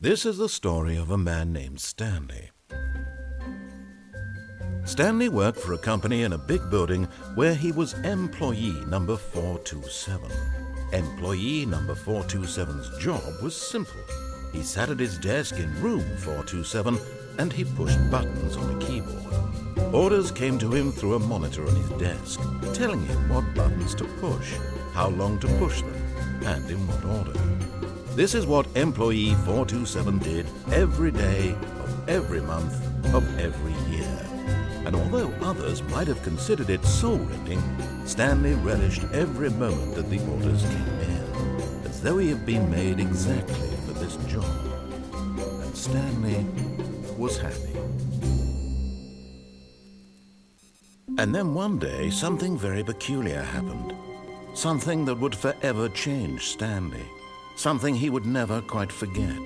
This is the story of a man named Stanley. Stanley worked for a company in a big building where he was employee number 427. Employee number 427's job was simple. He sat at his desk in room 427 and he pushed buttons on a keyboard. Orders came to him through a monitor on his desk, telling him what buttons to push, how long to push them, and in what order. This is what employee 427 did every day of every month of every year. And although others might have considered it soul-rending, Stanley relished every moment that the orders came in, as though he had been made exactly for this job. And Stanley was happy. And then one day, something very peculiar happened. Something that would forever change Stanley. Something he would never quite forget.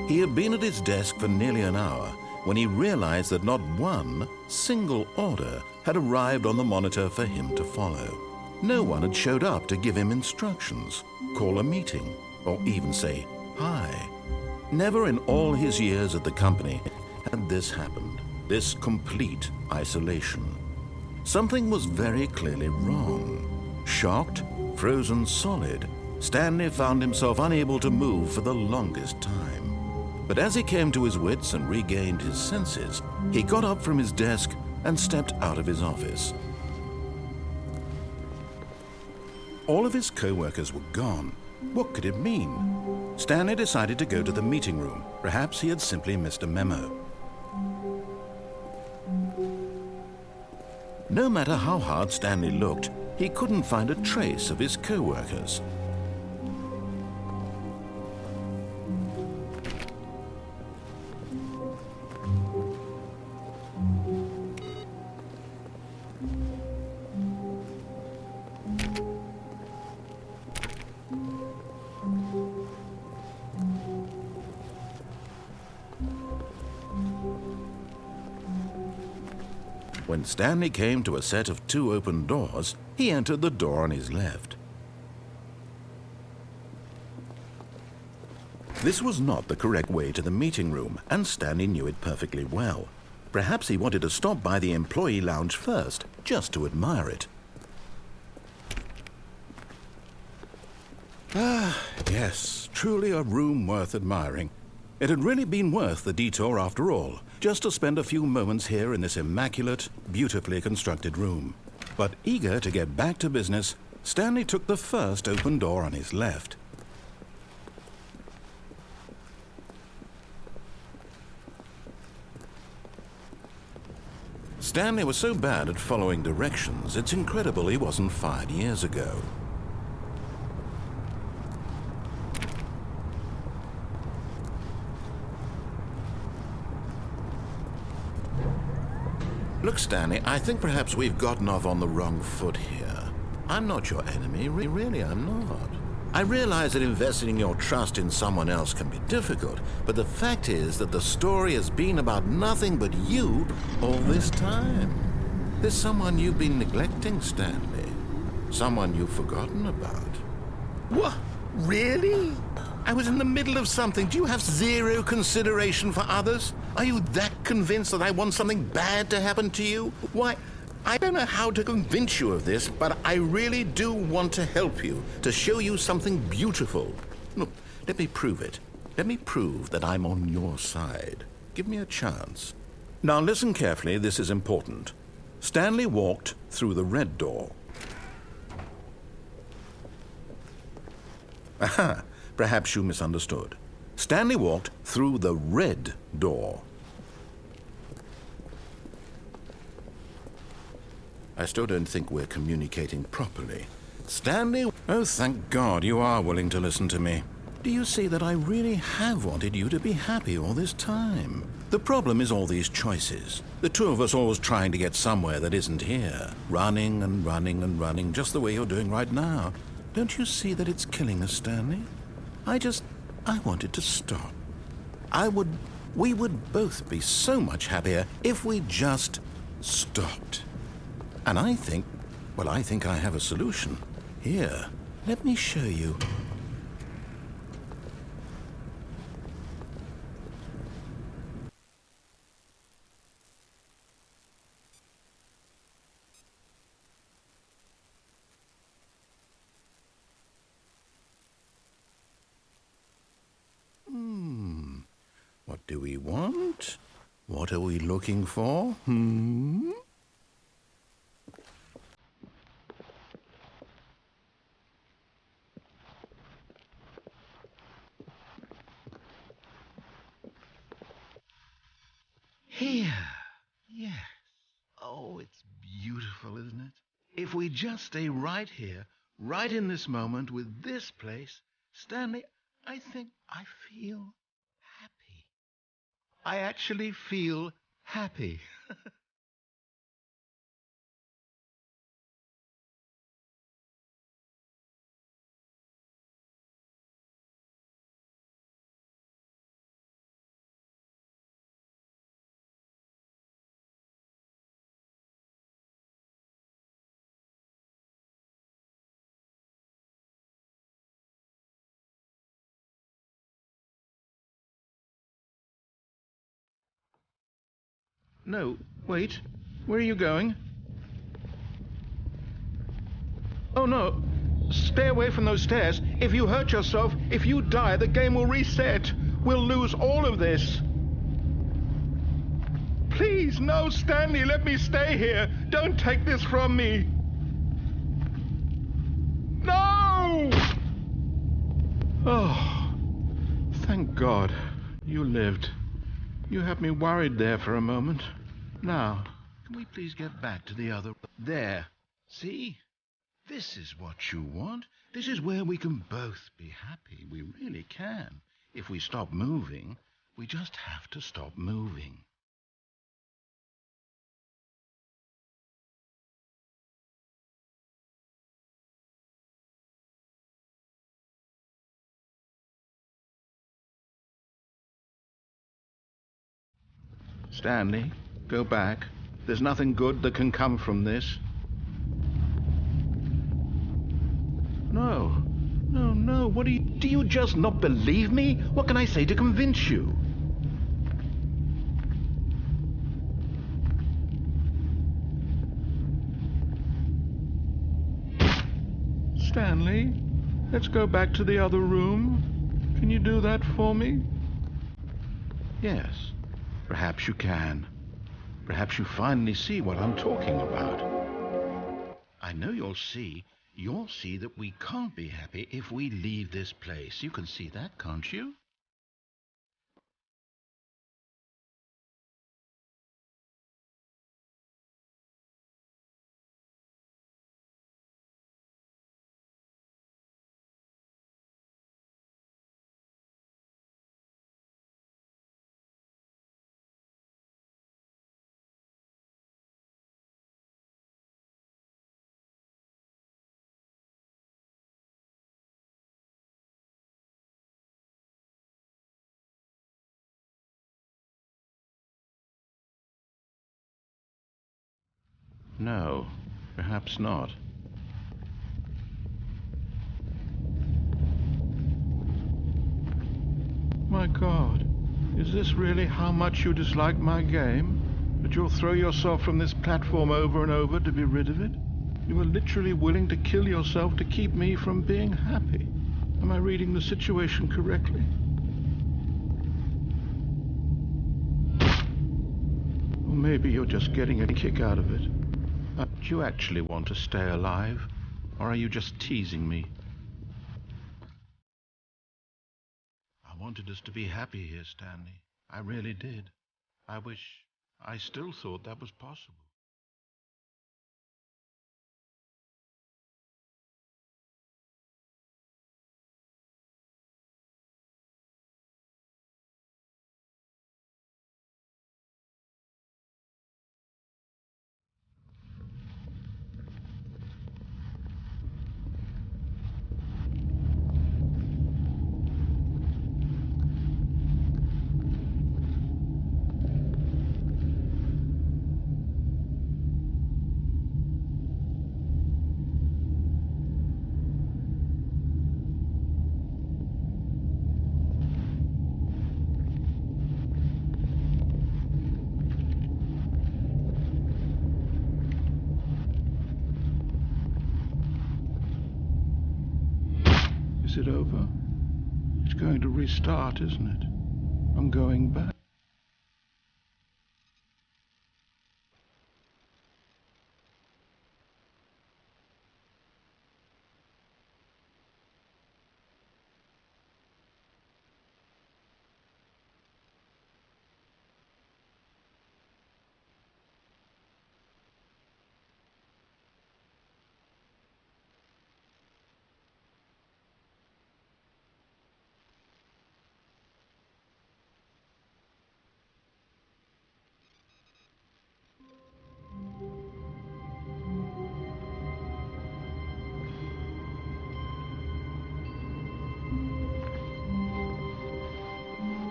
He had been at his desk for nearly an hour when he realized that not one single order had arrived on the monitor for him to follow. No one had showed up to give him instructions, call a meeting, or even say hi. Never in all his years at the company had this happened, this complete isolation. Something was very clearly wrong. Shocked, frozen solid, Stanley found himself unable to move for the longest time. But as he came to his wits and regained his senses, he got up from his desk and stepped out of his office. All of his co-workers were gone. What could it mean? Stanley decided to go to the meeting room. Perhaps he had simply missed a memo. No matter how hard Stanley looked, he couldn't find a trace of his co-workers. When Stanley came to a set of 2 open doors, he entered the door on his left. This was not the correct way to the meeting room, and Stanley knew it perfectly well. Perhaps he wanted to stop by the employee lounge first, just to admire it. Ah, yes, truly a room worth admiring. It had really been worth the detour after all, just to spend a few moments here in this immaculate, beautifully constructed room. But eager to get back to business, Stanley took the first open door on his left. Stanley was so bad at following directions, it's incredible he wasn't fired years ago. Look, Stanley, I think perhaps we've gotten off on the wrong foot here. I'm not your enemy, really I'm not. I realize that investing your trust in someone else can be difficult, but the fact is that the story has been about nothing but you all this time. There's someone you've been neglecting, Stanley. Someone you've forgotten about. What? Really? I was in the middle of something. Do you have zero consideration for others? Are you that convinced that I want something bad to happen to you? Why, I don't know how to convince you of this, but I really do want to help you, to show you something beautiful. Look, let me prove it. Let me prove that I'm on your side. Give me a chance. Now listen carefully, this is important. Stanley walked through the red door. Aha! Perhaps you misunderstood. Stanley walked through the red door. I still don't think we're communicating properly. Stanley, oh, thank God you are willing to listen to me. Do you see that I really have wanted you to be happy all this time? The problem is all these choices. The two of us always trying to get somewhere that isn't here. Running and running and running, just the way you're doing right now. Don't you see that it's killing us, Stanley? I wanted to stop. We would both be so much happier if we just stopped. And I think I have a solution. Here, let me show you. do we want? What are we looking for? Here. Yes. Oh, it's beautiful, isn't it? If we just stay right here, right in this moment with this place, Stanley, I think I feel happy. I actually feel happy. No, wait. Where are you going? Oh, no. Stay away from those stairs. If you hurt yourself, if you die, the game will reset. We'll lose all of this. Please, no, Stanley, let me stay here. Don't take this from me. No! Oh, thank God. You lived. You had me worried there for a moment. Now, can we please get back to the other... There. See? This is what you want. This is where we can both be happy. We really can. If we stop moving, we just have to stop moving. Stanley, go back. There's nothing good that can come from this. No. No, no. What do you just not believe me? What can I say to convince you? Stanley, let's go back to the other room. Can you do that for me? Yes, perhaps you can. Perhaps you finally see what I'm talking about. I know you'll see that we can't be happy if we leave this place. You can see that, can't you? No, perhaps not. My God, is this really how much you dislike my game? That you'll throw yourself from this platform over and over to be rid of it? You were literally willing to kill yourself to keep me from being happy. Am I reading the situation correctly? Or maybe you're just getting a kick out of it. Do you actually want to stay alive? Or are you just teasing me? I wanted us to be happy here, Stanley. I really did. I still thought that was possible. Is it over? It's going to restart, isn't it? I'm going back.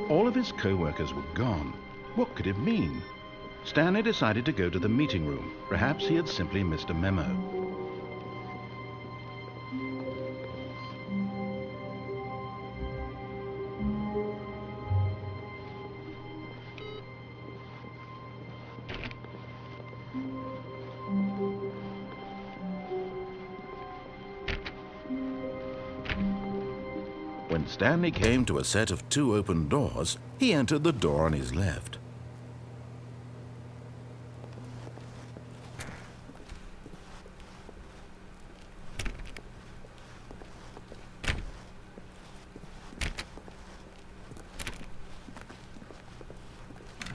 All of his co-workers were gone. What could it mean? Stanley decided to go to the meeting room. Perhaps he had simply missed a memo. When Stanley came to a set of 2 open doors, he entered the door on his left.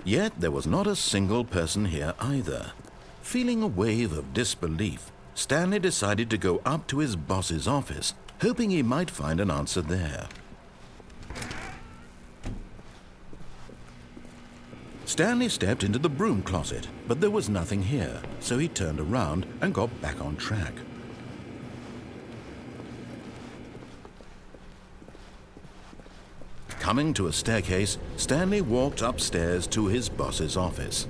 Yet there was not a single person here either. Feeling a wave of disbelief, Stanley decided to go up to his boss's office, hoping he might find an answer there. Stanley stepped into the broom closet, but there was nothing here, so he turned around and got back on track. Coming to a staircase, Stanley walked upstairs to his boss's office.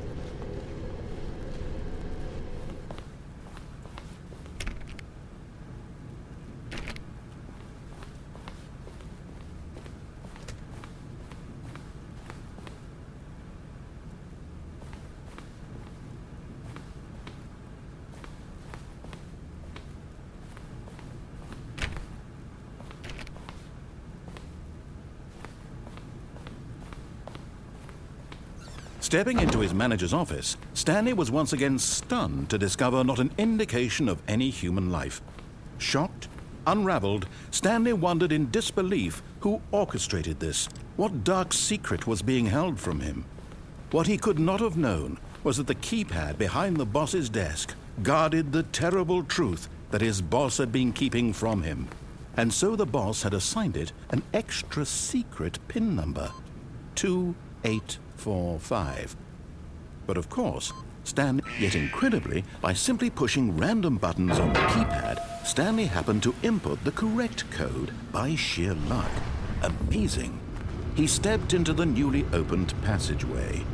Stepping into his manager's office, Stanley was once again stunned to discover not an indication of any human life. Shocked, unraveled, Stanley wondered in disbelief who orchestrated this, what dark secret was being held from him. What he could not have known was that the keypad behind the boss's desk guarded the terrible truth that his boss had been keeping from him. And so the boss had assigned it an extra secret PIN number, 2845. But of course, yet incredibly, by simply pushing random buttons on the keypad, Stanley happened to input the correct code by sheer luck. Amazing. He stepped into the newly opened passageway.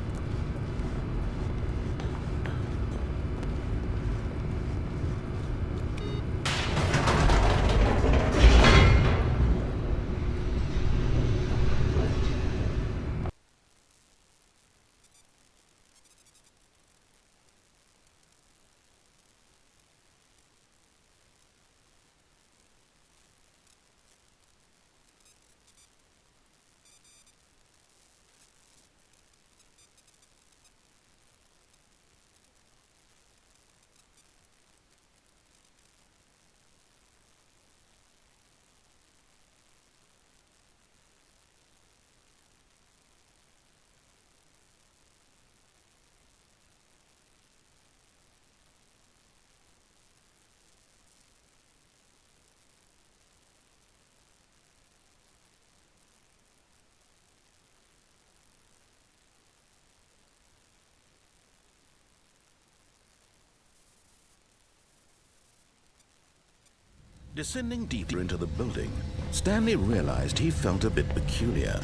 Descending deeper into the building, Stanley realized he felt a bit peculiar.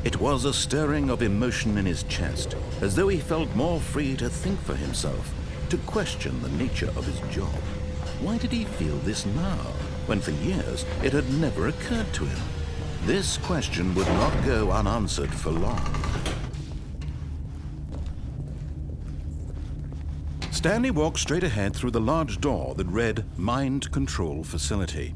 It was a stirring of emotion in his chest, as though he felt more free to think for himself, to question the nature of his job. Why did he feel this now, when for years it had never occurred to him? This question would not go unanswered for long. Stanley walked straight ahead through the large door that read Mind Control Facility.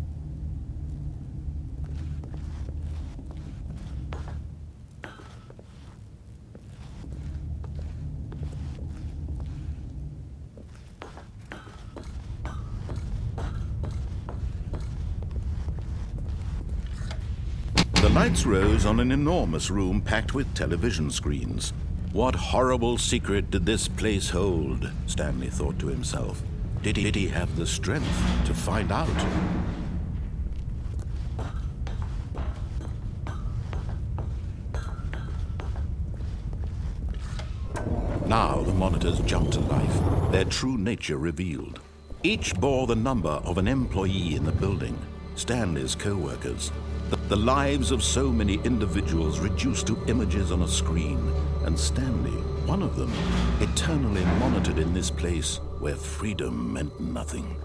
The lights rose on an enormous room packed with television screens. What horrible secret did this place hold? Stanley thought to himself. Did he have the strength to find out? Now the monitors jumped to life, their true nature revealed. Each bore the number of an employee in the building, Stanley's co-workers. The lives of so many individuals reduced to images on a screen, and Stanley, one of them, eternally monitored in this place where freedom meant nothing.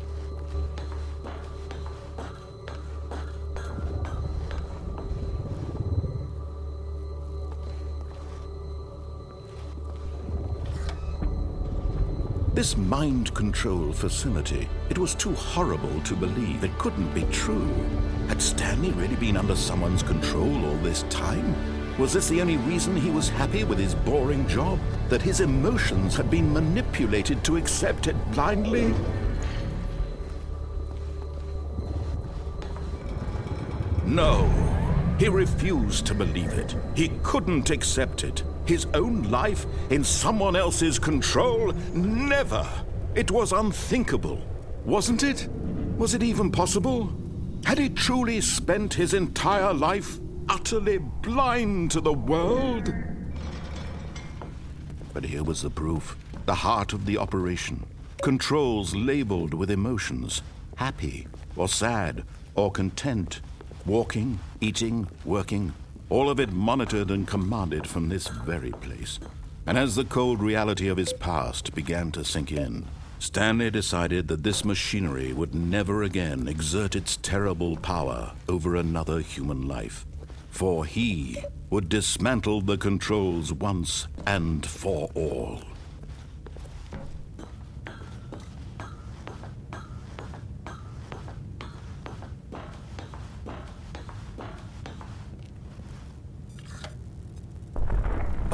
This mind control facility, it was too horrible to believe. It couldn't be true. Had Stanley really been under someone's control all this time? Was this the only reason he was happy with his boring job? That his emotions had been manipulated to accept it blindly? No, he refused to believe it. He couldn't accept it. His own life in someone else's control? Never! It was unthinkable, wasn't it? Was it even possible? Had he truly spent his entire life utterly blind to the world? But here was the proof, the heart of the operation. Controls labeled with emotions, happy or sad or content, walking, eating, working, all of it monitored and commanded from this very place. And as the cold reality of his past began to sink in, Stanley decided that this machinery would never again exert its terrible power over another human life. For he would dismantle the controls once and for all.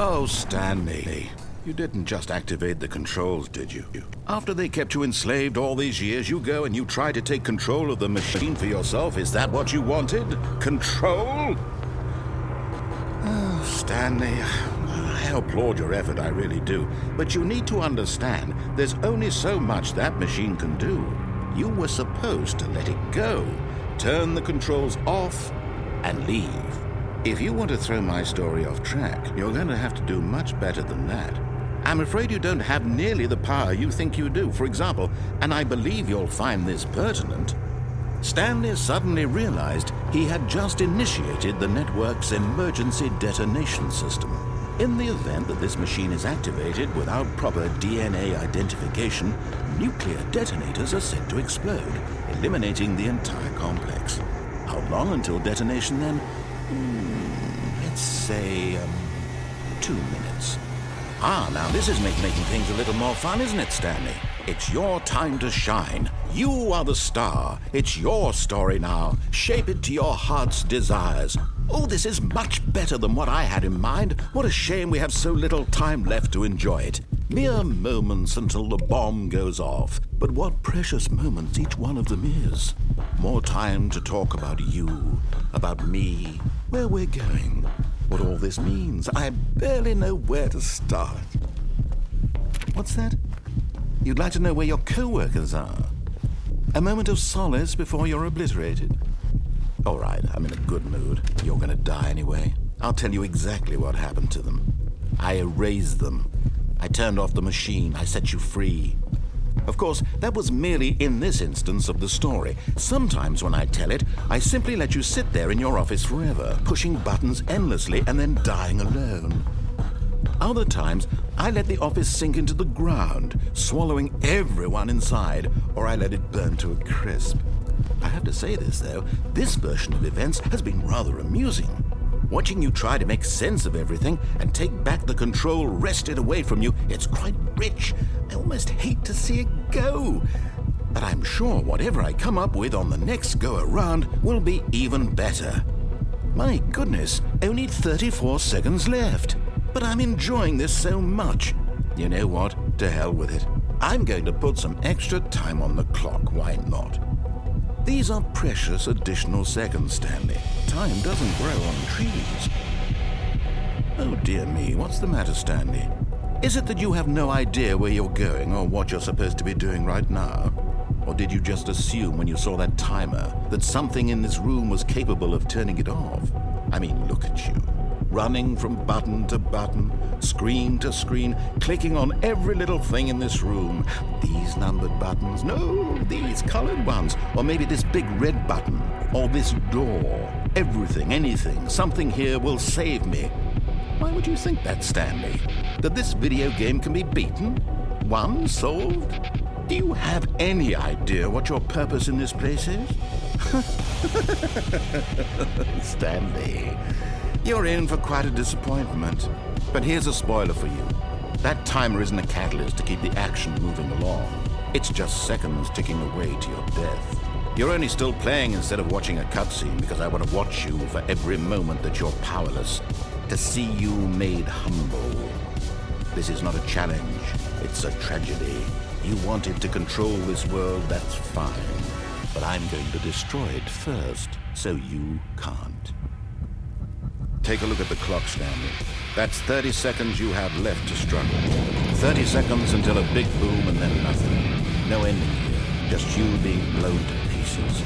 Oh, Stanley, you didn't just activate the controls, did you? After they kept you enslaved all these years, you go and you try to take control of the machine for yourself. Is that what you wanted? Control? Oh, Stanley, I applaud your effort, I really do. But you need to understand, there's only so much that machine can do. You were supposed to let it go, turn the controls off, and leave. If you want to throw my story off track, you're going to have to do much better than that. I'm afraid you don't have nearly the power you think you do. For example, and I believe you'll find this pertinent, Stanley suddenly realized he had just initiated the network's emergency detonation system. In the event that this machine is activated without proper DNA identification, nuclear detonators are set to explode, eliminating the entire complex. How long until detonation then? Let's say 2 minutes. Now this is making things a little more fun, isn't it, Stanley? It's your time to shine. You are the star. It's your story now. Shape it to your heart's desires. Oh, this is much better than what I had in mind. What a shame we have so little time left to enjoy it. Mere moments until the bomb goes off. But what precious moments each one of them is. More time to talk about you, about me, where we're going, what all this means. I barely know where to start. What's that? You'd like to know where your co-workers are? A moment of solace before you're obliterated? All right, I'm in a good mood. You're gonna die anyway. I'll tell you exactly what happened to them. I erased them. I turned off the machine. I set you free. Of course, that was merely in this instance of the story. Sometimes when I tell it, I simply let you sit there in your office forever, pushing buttons endlessly and then dying alone. Other times, I let the office sink into the ground, swallowing everyone inside, or I let it burn to a crisp. I have to say this, though, this version of events has been rather amusing. Watching you try to make sense of everything and take back the control wrested away from you, it's quite rich. I almost hate to see it go. But I'm sure whatever I come up with on the next go-around will be even better. My goodness, only 34 seconds left. But I'm enjoying this so much. You know what? To hell with it. I'm going to put some extra time on the clock, why not? These are precious additional seconds, Stanley. Time doesn't grow on trees. Oh dear me, what's the matter, Stanley? Is it that you have no idea where you're going or what you're supposed to be doing right now? Or did you just assume when you saw that timer that something in this room was capable of turning it off? I mean, look at you. running from button to button, screen to screen, clicking on every little thing in this room. These numbered buttons, no, these colored ones, or maybe this big red button, or this door. Everything, anything, something here will save me. Why would you think that, Stanley? That this video game can be beaten? Won? Solved? Do you have any idea what your purpose in this place is? Stanley, you're in for quite a disappointment. But here's a spoiler for you. That timer isn't a catalyst to keep the action moving along. It's just seconds ticking away to your death. You're only still playing instead of watching a cutscene because I want to watch you for every moment that you're powerless, to see you made humble. This is not a challenge, it's a tragedy. You wanted to control this world, that's fine. But I'm going to destroy it first, so you can't. Take a look at the clock, Stanley. That's 30 seconds you have left to struggle. 30 seconds until a big boom and then nothing. No ending here, just you being blown to pieces.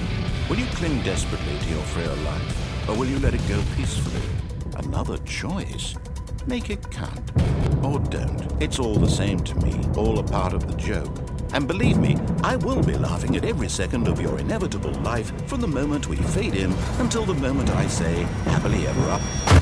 Will you cling desperately to your frail life, or will you let it go peacefully? Another choice. Make it count. Or don't. It's all the same to me, all a part of the joke. And believe me, I will be laughing at every second of your inevitable life from the moment we fade in until the moment I say, happily ever after.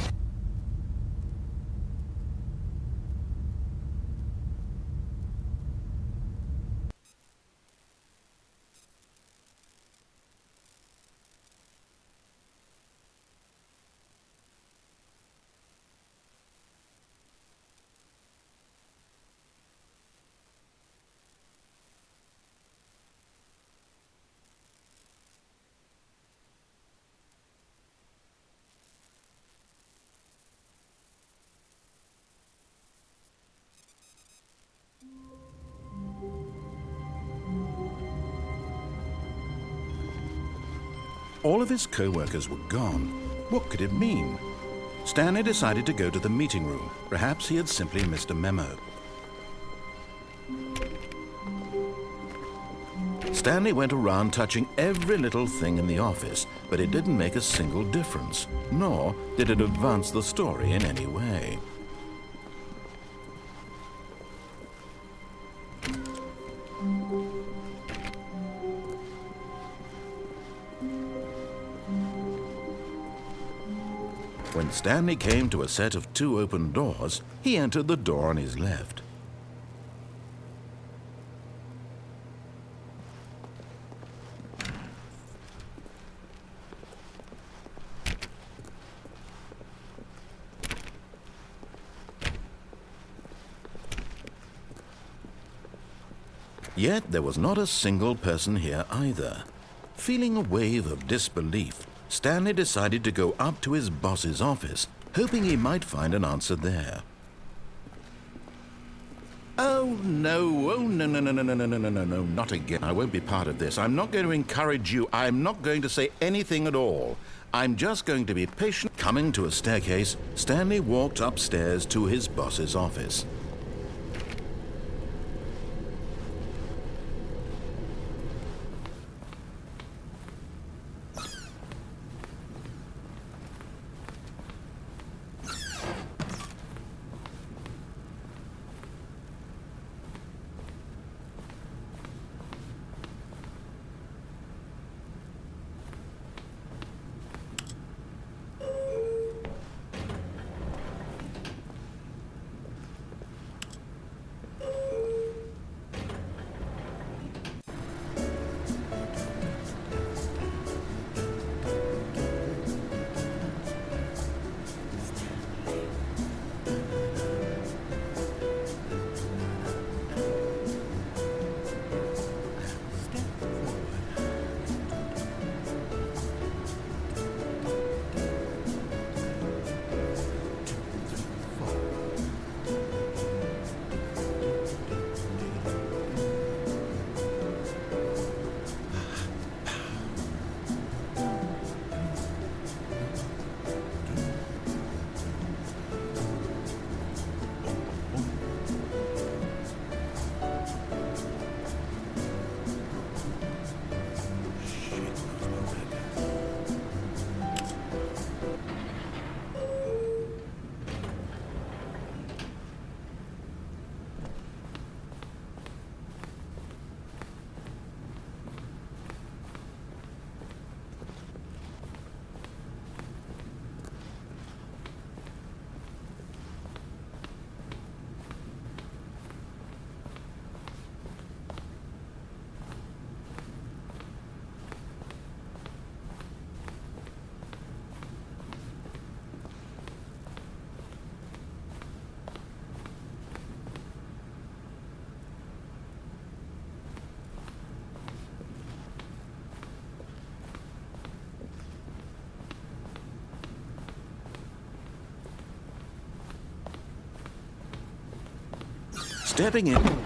All of his co-workers were gone. What could it mean? Stanley decided to go to the meeting room. Perhaps he had simply missed a memo. Stanley went around touching every little thing in the office, but it didn't make a single difference, nor did it advance the story in any way. When Stanley came to a set of 2 open doors, he entered the door on his left. Yet there was not a single person here either. Feeling a wave of disbelief, Stanley decided to go up to his boss's office, hoping he might find an answer there. Oh, no, no, not again. I won't be part of this. I'm not going to encourage you. I'm not going to say anything at all. I'm just going to be patient. Coming to a staircase, Stanley walked upstairs to his boss's office. Stepping in...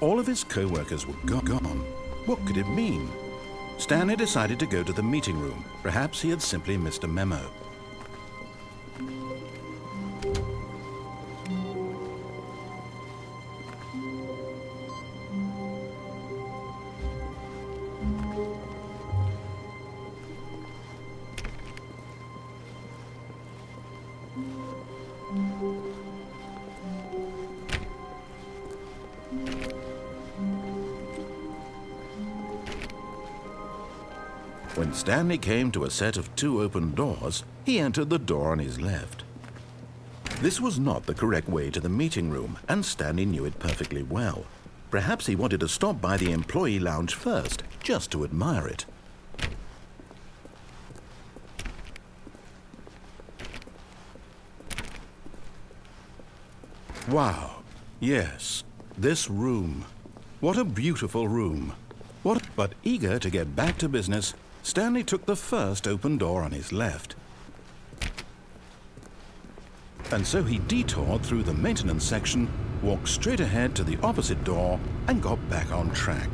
All of his co-workers were gone. What could it mean? Stanley decided to go to the meeting room. Perhaps he had simply missed a memo. When Stanley came to a set of 2 open doors, he entered the door on his left. This was not the correct way to the meeting room, and Stanley knew it perfectly well. Perhaps he wanted to stop by the employee lounge first, just to admire it. Wow, yes, this room. What a beautiful room. But eager to get back to business, Stanley took the first open door on his left. And so he detoured through the maintenance section, walked straight ahead to the opposite door, and got back on track.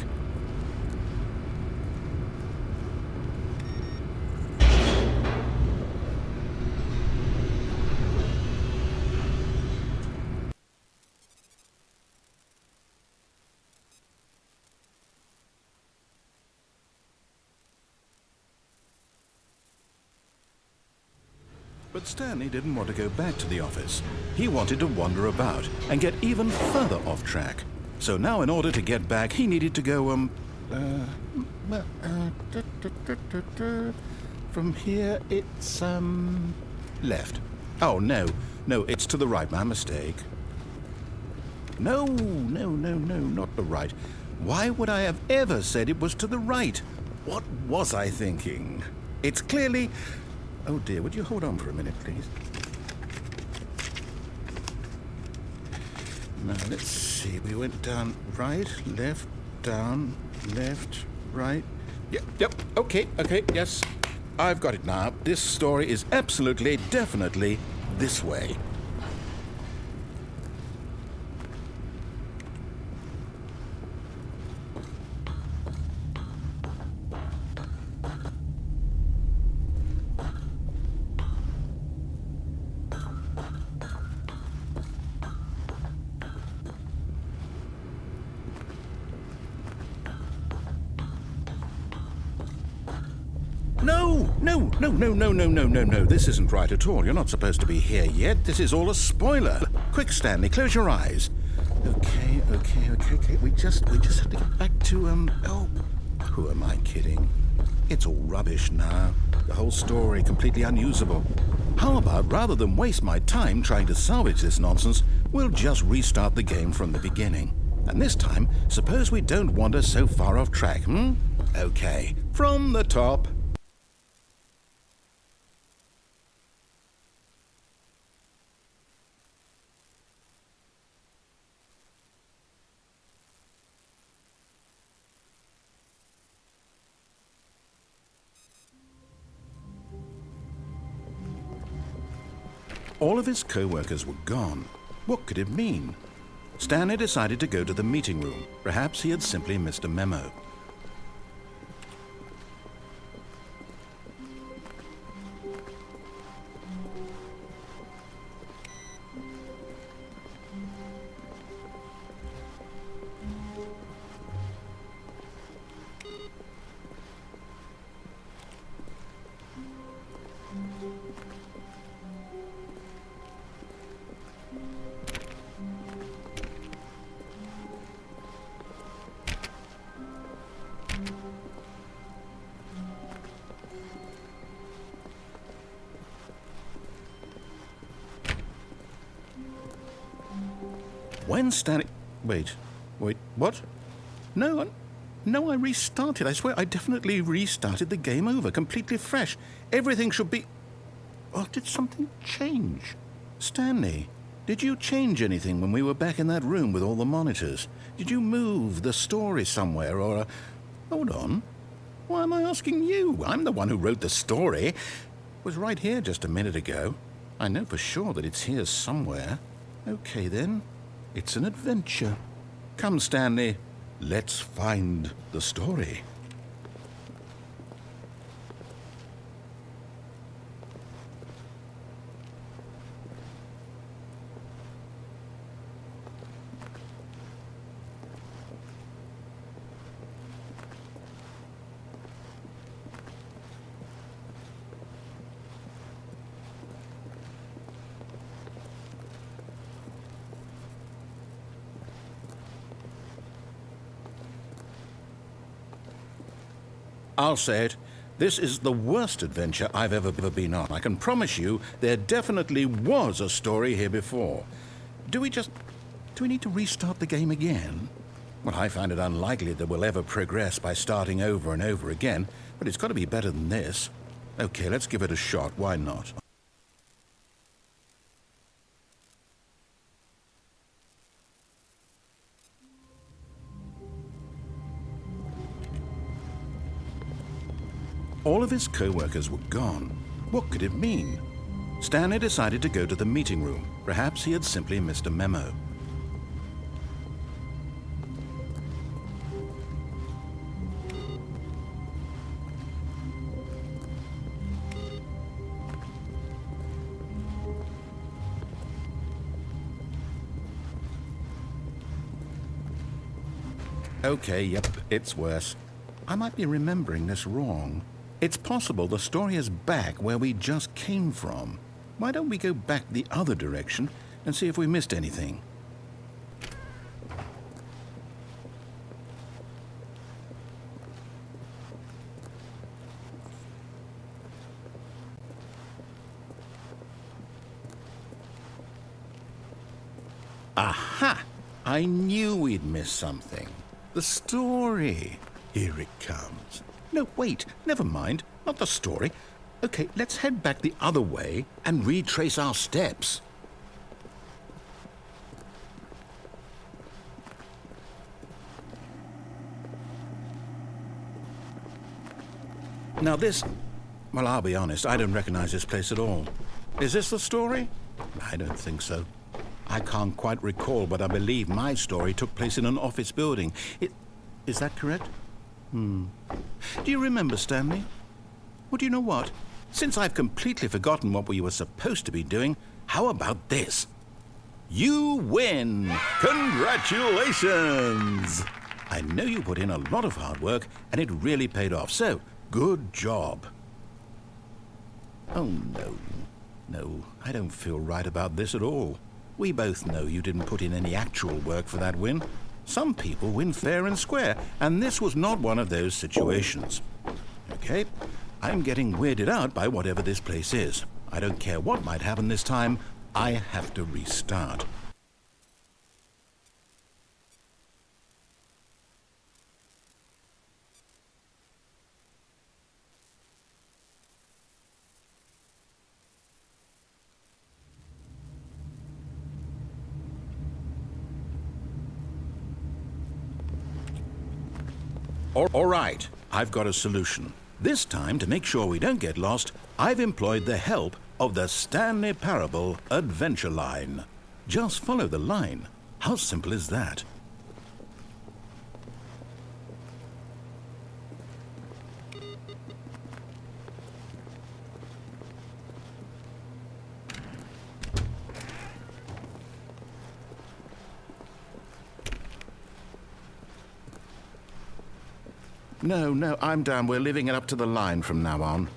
But Stanley didn't want to go back to the office. He wanted to wander about and get even further off track. So now in order to get back, he needed to go, from here it's, left. Oh, no, it's to the right, my mistake. No, not the right. Why would I have ever said it was to the right? What was I thinking? It's clearly... Oh dear, would you hold on for a minute, please? Now, let's see. We went down right, left, down, left, right. Yep, okay, yes. I've got it now. This story is absolutely, definitely this way. No. This isn't right at all. You're not supposed to be here yet. This is all a spoiler. Quick, Stanley, close your eyes. Okay. We just have to get back to, oh, who am I kidding? It's all rubbish now. The whole story completely unusable. How about, rather than waste my time trying to salvage this nonsense, we'll just restart the game from the beginning. And this time, suppose we don't wander so far off track, Okay, from the top. All of his co-workers were gone. What could it mean? Stanley decided to go to the meeting room. Perhaps he had simply missed a memo. When Stanley... Wait, what? No, I restarted. I swear I definitely restarted the game over, completely fresh. Everything should be... Oh, did something change? Stanley, did you change anything when we were back in that room with all the monitors? Did you move the story somewhere, or... Hold on. Why am I asking you? I'm the one who wrote the story. It was right here just a minute ago. I know for sure that it's here somewhere. Okay, then. It's an adventure. Come, Stanley. Let's find the story. I'll say it. This is the worst adventure I've ever been on. I can promise you there definitely was a story here before. Do we need to restart the game again? Well, I find it unlikely that we'll ever progress by starting over and over again, but it's got to be better than this. Okay, let's give it a shot. Why not? All of his co-workers were gone. What could it mean? Stanley decided to go to the meeting room. Perhaps he had simply missed a memo. Okay, yep, it's worse. I might be remembering this wrong. It's possible the story is back where we just came from. Why don't we go back the other direction and see if we missed anything? Aha! I knew we'd missed something. The story. Here it comes. No, wait, never mind. Not the story. Okay, let's head back the other way and retrace our steps. Now this... Well, I'll be honest, I don't recognize this place at all. Is this the story? I don't think so. I can't quite recall, but I believe my story took place in an office building. Is that correct? Do you remember, Stanley? Well, do you know what? Since I've completely forgotten what we were supposed to be doing, how about this? You win! Congratulations! I know you put in a lot of hard work, and it really paid off, so good job. Oh, no. No, I don't feel right about this at all. We both know you didn't put in any actual work for that win. Some people win fair and square, and this was not one of those situations. Okay, I'm getting weirded out by whatever this place is. I don't care what might happen this time. I have to restart. All right, I've got a solution. This time, to make sure we don't get lost, I've employed the help of the Stanley Parable adventure line. Just follow the line. How simple is that? No, I'm down. We're leaving it up to the line from now on.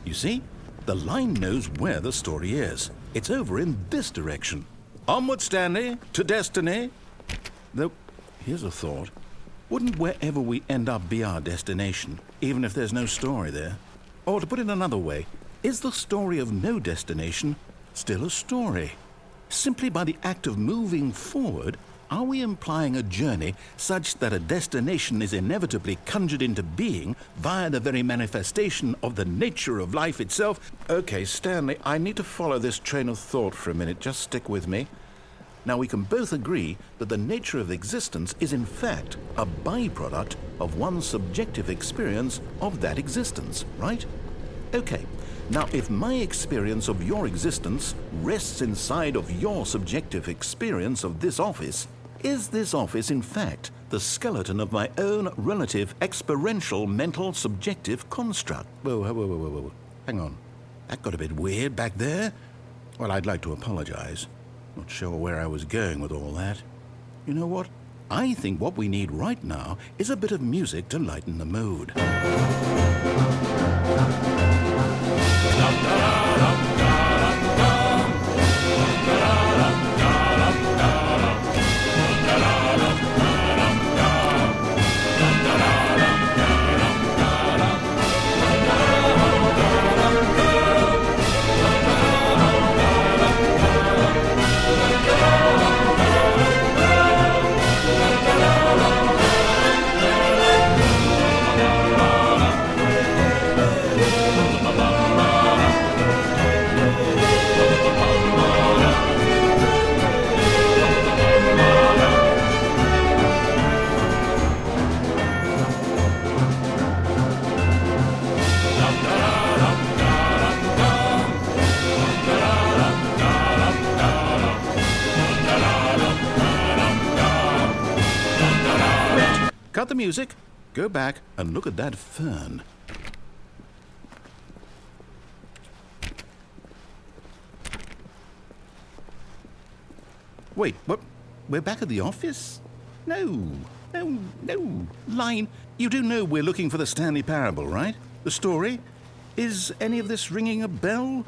You see? The line knows where the story is. It's over in this direction. Onward, Stanley, to destiny. Though, here's a thought. Wouldn't wherever we end up be our destination, even if there's no story there? Or to put it another way, is the story of no destination still a story? Simply by the act of moving forward, are we implying a journey such that a destination is inevitably conjured into being via the very manifestation of the nature of life itself? Okay, Stanley, I need to follow this train of thought for a minute. Just stick with me. Now, we can both agree that the nature of existence is in fact a byproduct of one's subjective experience of that existence, right? Okay. Now, if my experience of your existence rests inside of your subjective experience of this office, Is this office, in fact, the skeleton of my own relative experiential mental subjective construct? Whoa. Hang on. That got a bit weird back there. Well, I'd like to apologize. Not sure where I was going with all that. You know what? I think what we need right now is a bit of music to lighten the mood. Cut the music, go back and look at that fern. Wait, what? We're back at the office? No. Line, you do know we're looking for the Stanley Parable, right? The story? Is any of this ringing a bell?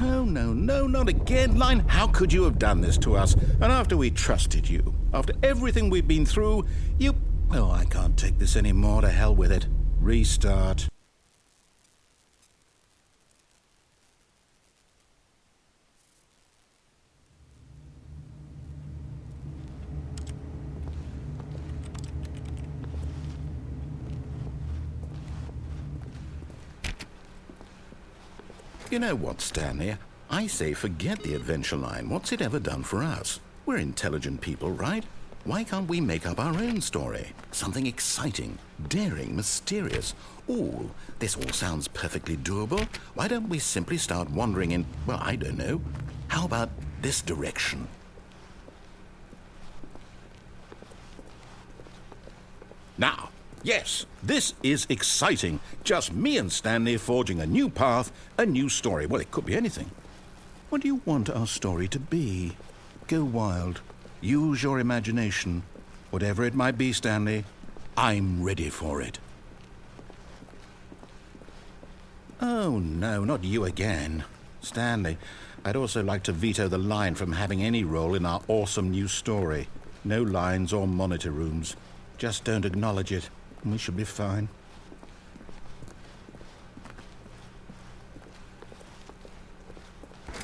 Oh, no, not again. Line, how could you have done this to us? And after we trusted you, after everything we've been through, you... Oh, I can't take this anymore. To hell with it. Restart. You know what, Stanley? I say forget the adventure line. What's it ever done for us? We're intelligent people, right? Why can't we make up our own story? Something exciting, daring, mysterious. Ooh, this all sounds perfectly doable. Why don't we simply start wandering in, well, I don't know. How about this direction? Now, yes, this is exciting. Just me and Stanley forging a new path, a new story. Well, it could be anything. What do you want our story to be? Go wild. Use your imagination. Whatever it might be, Stanley, I'm ready for it. Oh, no, not you again. Stanley, I'd also like to veto the line from having any role in our awesome new story. No lines or monitor rooms. Just don't acknowledge it, and we should be fine.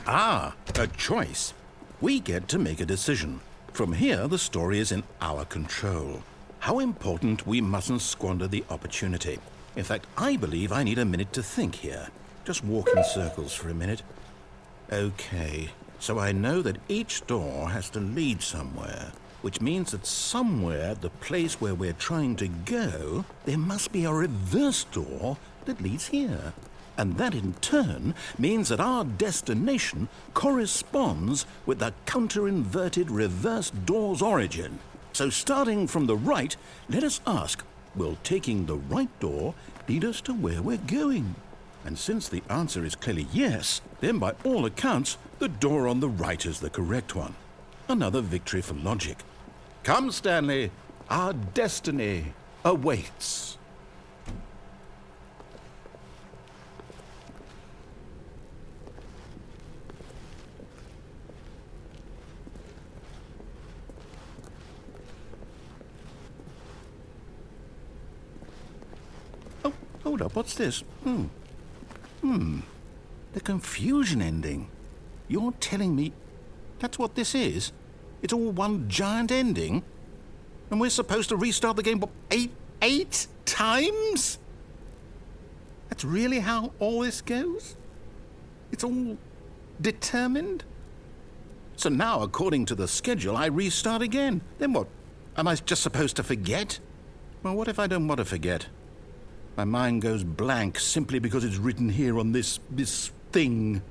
Ah, a choice. We get to make a decision. From here, the story is in our control. How important we mustn't squander the opportunity. In fact, I believe I need a minute to think here. Just walk in circles for a minute. Okay, so I know that each door has to lead somewhere, which means that somewhere, the place where we're trying to go, there must be a reverse door that leads here. And that in turn means that our destination corresponds with the counter-inverted reverse door's origin. So starting from the right, let us ask, will taking the right door lead us to where we're going? And since the answer is clearly yes, then by all accounts, the door on the right is the correct one. Another victory for logic. Come, Stanley, our destiny awaits. hold up, what's this? The confusion ending. You're telling me that's what this is? It's all one giant ending? And we're supposed to restart the game, what, eight times? That's really how all this goes? It's all determined? So now, according to the schedule, I restart again. Then what? Am I just supposed to forget? Well, what if I don't want to forget? My mind goes blank simply because it's written here on this thing,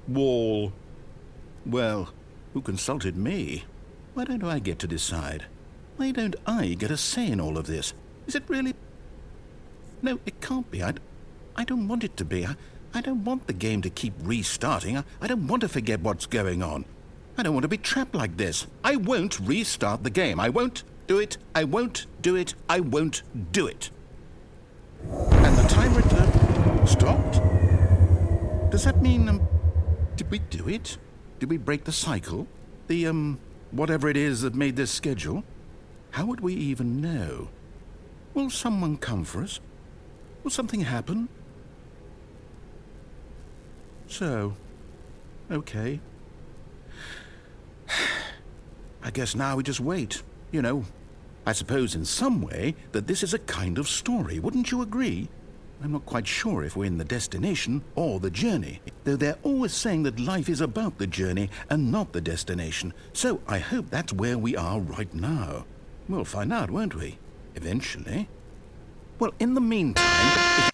wall. Well, who consulted me? Why don't I get to decide? Why don't I get a say in all of this? Is it really? No, it can't be. I don't want it to be. I don't want the game to keep restarting. I don't want to forget what's going on. I don't want to be trapped like this. I won't restart the game. I won't do it. I won't do it. I won't do it. And the timer stopped? Does that mean, did we do it? Did we break the cycle? The, whatever it is that made this schedule? How would we even know? Will someone come for us? Will something happen? So, okay. I guess now we just wait. You know, I suppose in some way that this is a kind of story. Wouldn't you agree? I'm not quite sure if we're in the destination or the journey, though they're always saying that life is about the journey and not the destination. So I hope that's where we are right now. We'll find out, won't we? Eventually. Well, in the meantime...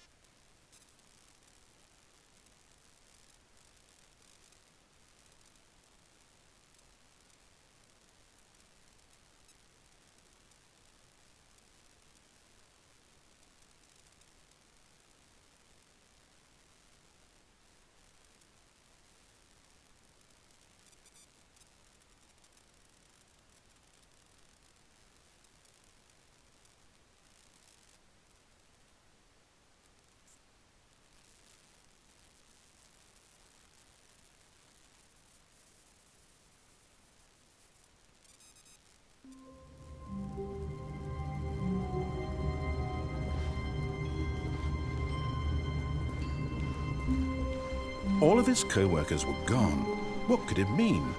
All of his co-workers were gone. What could it mean?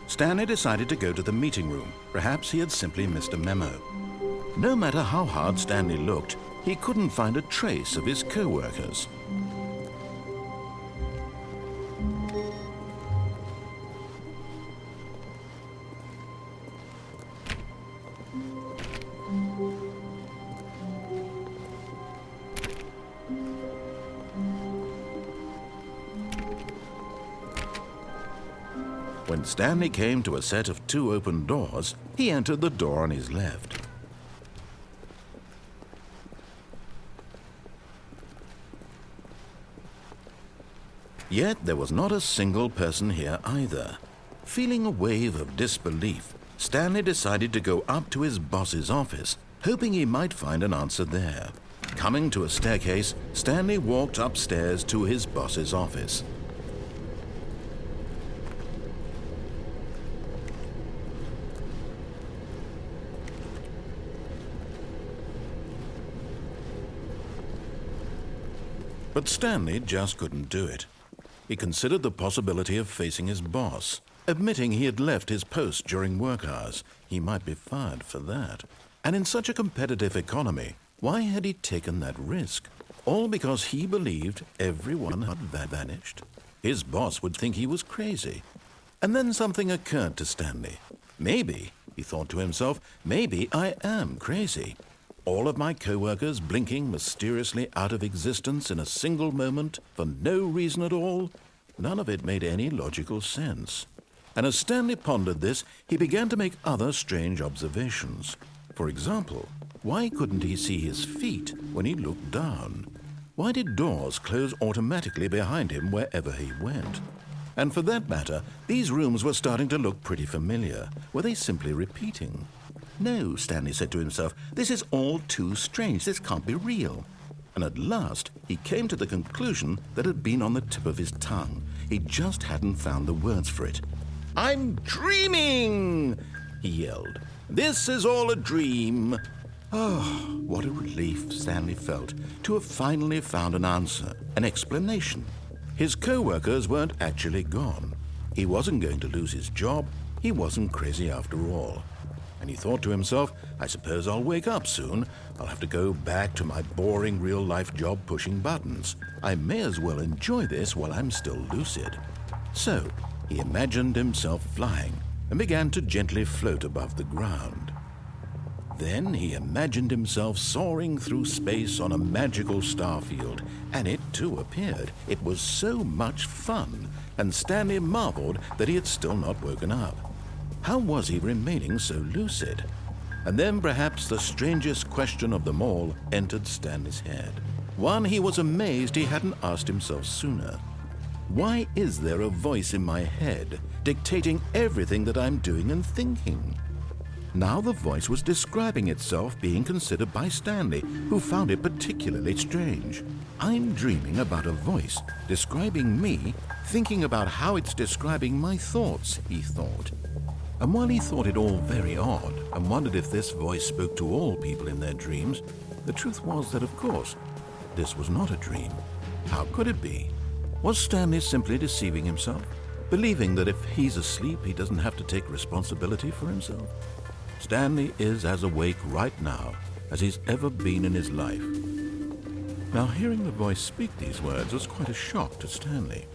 Stanley decided to go to the meeting room. Perhaps he had simply missed a memo. No matter how hard Stanley looked, he couldn't find a trace of his co-workers. When Stanley came to a set of 2 open doors, he entered the door on his left. Yet there was not a single person here either. Feeling a wave of disbelief, Stanley decided to go up to his boss's office, hoping he might find an answer there. Coming to a staircase, Stanley walked upstairs to his boss's office. But Stanley just couldn't do it. He considered the possibility of facing his boss, admitting he had left his post during work hours. He might be fired for that. And in such a competitive economy, why had he taken that risk? All because he believed everyone had vanished. His boss would think he was crazy. And then something occurred to Stanley. Maybe, he thought to himself, maybe I am crazy. All of my co-workers blinking mysteriously out of existence in a single moment for no reason at all? None of it made any logical sense. And as Stanley pondered this, he began to make other strange observations. For example, why couldn't he see his feet when he looked down? Why did doors close automatically behind him wherever he went? And for that matter, these rooms were starting to look pretty familiar. Were they simply repeating? No, Stanley said to himself, this is all too strange. This can't be real. And at last, he came to the conclusion that had been on the tip of his tongue. He just hadn't found the words for it. "I'm dreaming!" he yelled. "This is all a dream." Oh, what a relief Stanley felt to have finally found an answer, an explanation. His co-workers weren't actually gone. He wasn't going to lose his job. He wasn't crazy after all. And he thought to himself, I suppose I'll wake up soon. I'll have to go back to my boring real-life job pushing buttons. I may as well enjoy this while I'm still lucid. So he imagined himself flying and began to gently float above the ground. Then he imagined himself soaring through space on a magical starfield, and it too appeared. It was so much fun, and Stanley marveled that he had still not woken up. How was he remaining so lucid? And then perhaps the strangest question of them all entered Stanley's head. One he was amazed he hadn't asked himself sooner. Why is there a voice in my head dictating everything that I'm doing and thinking? Now the voice was describing itself being considered by Stanley, who found it particularly strange. I'm dreaming about a voice describing me, thinking about how it's describing my thoughts, he thought. And while he thought it all very odd and wondered if this voice spoke to all people in their dreams, the truth was that, of course, this was not a dream. How could it be? Was Stanley simply deceiving himself, believing that if he's asleep, he doesn't have to take responsibility for himself? Stanley is as awake right now as he's ever been in his life. Now, hearing the voice speak these words was quite a shock to Stanley.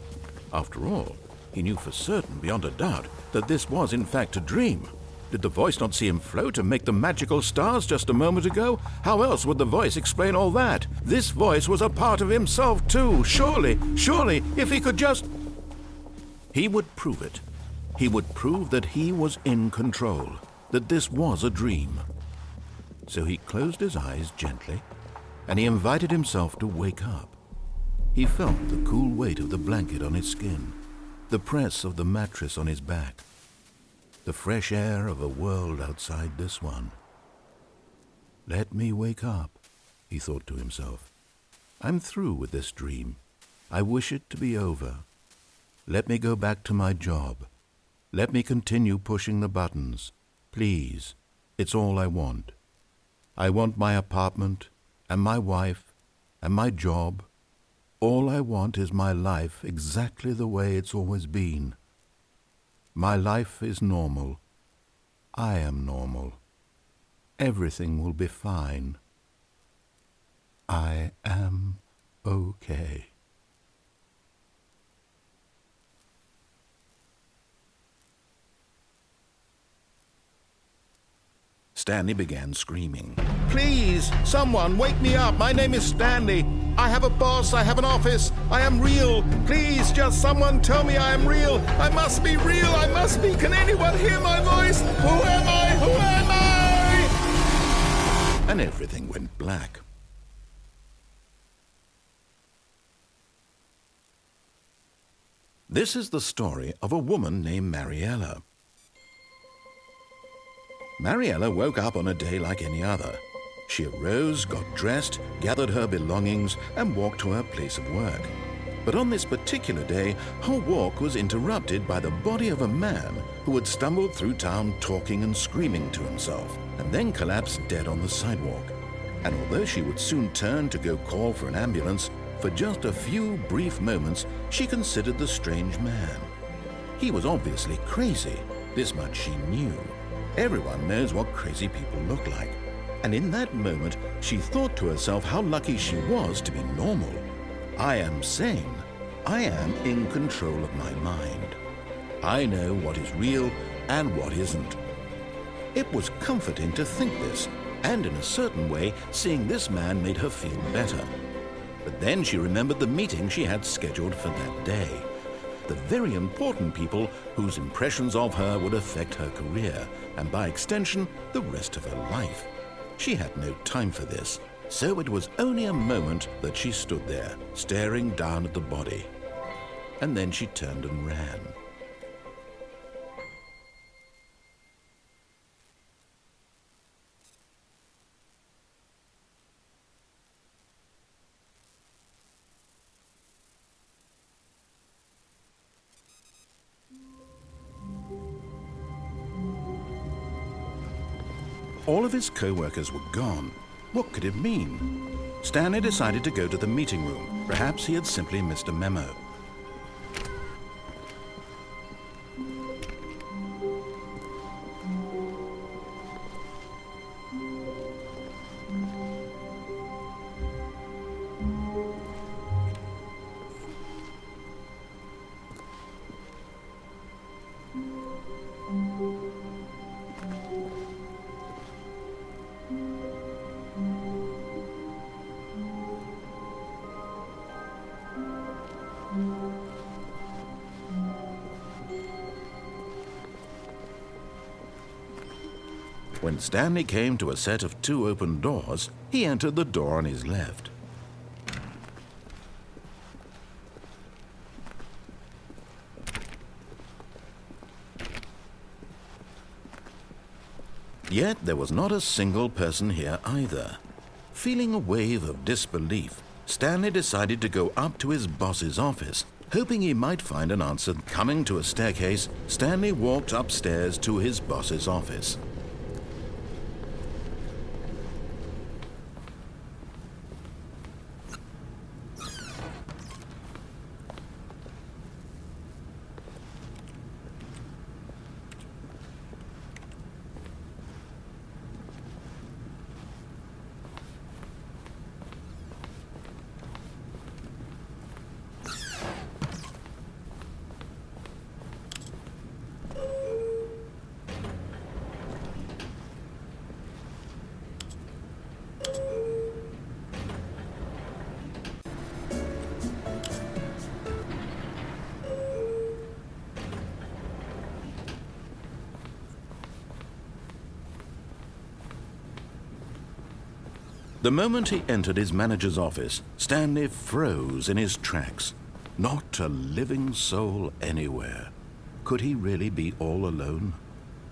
After all, he knew for certain, beyond a doubt, that this was in fact a dream. Did the voice not see him float and make the magical stars just a moment ago? How else would the voice explain all that? This voice was a part of himself too. Surely, if he could just... He would prove it. He would prove that he was in control, that this was a dream. So he closed his eyes gently, and he invited himself to wake up. He felt the cool weight of the blanket on his skin, the press of the mattress on his back, the fresh air of a world outside this one. Let me wake up, he thought to himself. I'm through with this dream. I wish it to be over. Let me go back to my job. Let me continue pushing the buttons. Please, it's all I want. I want my apartment and my wife and my job. All I want is my life exactly the way it's always been. My life is normal. I am normal. Everything will be fine. I am okay. Stanley began screaming. Please, someone, wake me up. My name is Stanley. I have a boss. I have an office. I am real. Please, just someone tell me I am real. I must be real. I must be. Can anyone hear my voice? Who am I? Who am I? And everything went black. This is the story of a woman named Mariella. Mariella woke up on a day like any other. She arose, got dressed, gathered her belongings, and walked to her place of work. But on this particular day, her walk was interrupted by the body of a man who had stumbled through town talking and screaming to himself, and then collapsed dead on the sidewalk. And although she would soon turn to go call for an ambulance, for just a few brief moments, she considered the strange man. He was obviously crazy. This much she knew. Everyone knows what crazy people look like. And in that moment, she thought to herself how lucky she was to be normal. I am sane. I am in control of my mind. I know what is real and what isn't. It was comforting to think this, and in a certain way, seeing this man made her feel better. But then she remembered the meeting she had scheduled for that day. The very important people whose impressions of her would affect her career, and by extension, the rest of her life. She had no time for this, so it was only a moment that she stood there, staring down at the body. And then she turned and ran. All of his co-workers were gone. What could it mean? Stanley decided to go to the meeting room. Perhaps he had simply missed a memo. When Stanley came to a set of 2 open doors, he entered the door on his left. Yet there was not a single person here either. Feeling a wave of disbelief, Stanley decided to go up to his boss's office, hoping he might find an answer. Coming to a staircase, Stanley walked upstairs to his boss's office. The moment he entered his manager's office, Stanley froze in his tracks. Not a living soul anywhere. Could he really be all alone?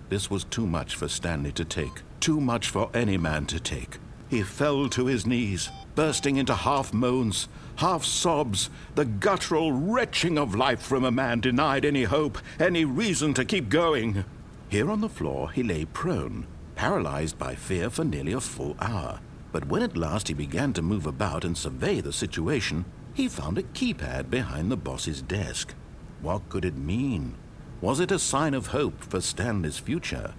This was too much for Stanley to take, too much for any man to take. He fell to his knees, bursting into half moans, half sobs, the guttural retching of life from a man denied any hope, any reason to keep going. Here on the floor he lay prone, paralyzed by fear for nearly a full hour. But when at last he began to move about and survey the situation, he found a keypad behind the boss's desk. What could it mean? Was it a sign of hope for Stanley's future?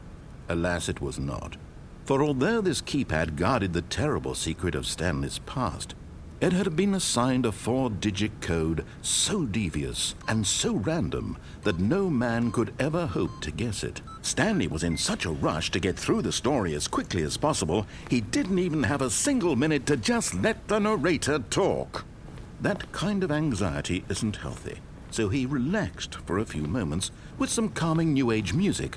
Alas, it was not. For although this keypad guarded the terrible secret of Stanley's past, it had been assigned a 4-digit code so devious and so random that no man could ever hope to guess it. Stanley was in such a rush to get through the story as quickly as possible, he didn't even have a single minute to just let the narrator talk. That kind of anxiety isn't healthy, so he relaxed for a few moments with some calming New Age music.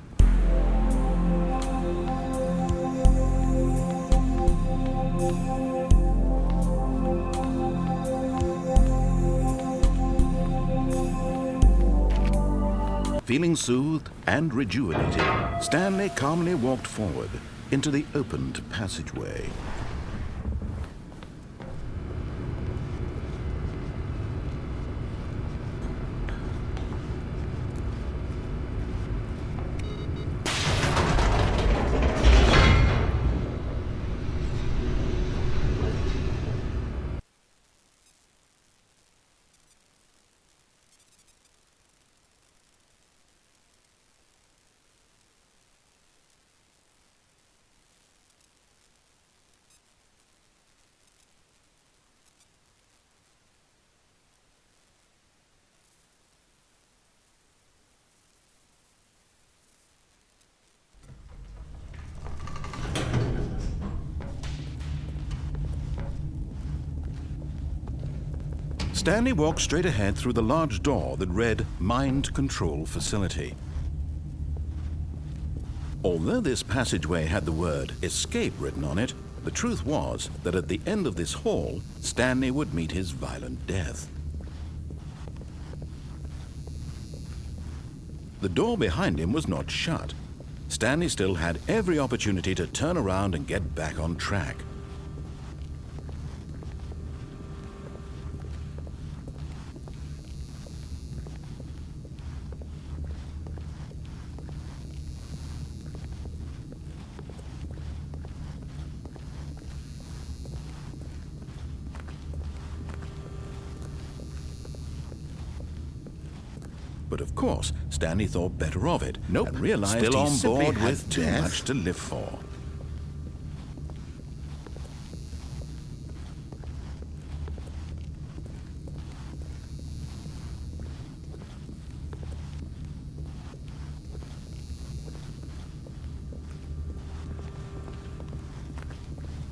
Feeling soothed and rejuvenated, Stanley calmly walked forward into the opened passageway. Stanley walked straight ahead through the large door that read Mind Control Facility. Although this passageway had the word Escape written on it, the truth was that at the end of this hall, Stanley would meet his violent death. The door behind him was not shut. Stanley still had every opportunity to turn around and get back on track. But of course, Stanley thought better of it. Nope, And realized still he on simply board had with too death. much to live for.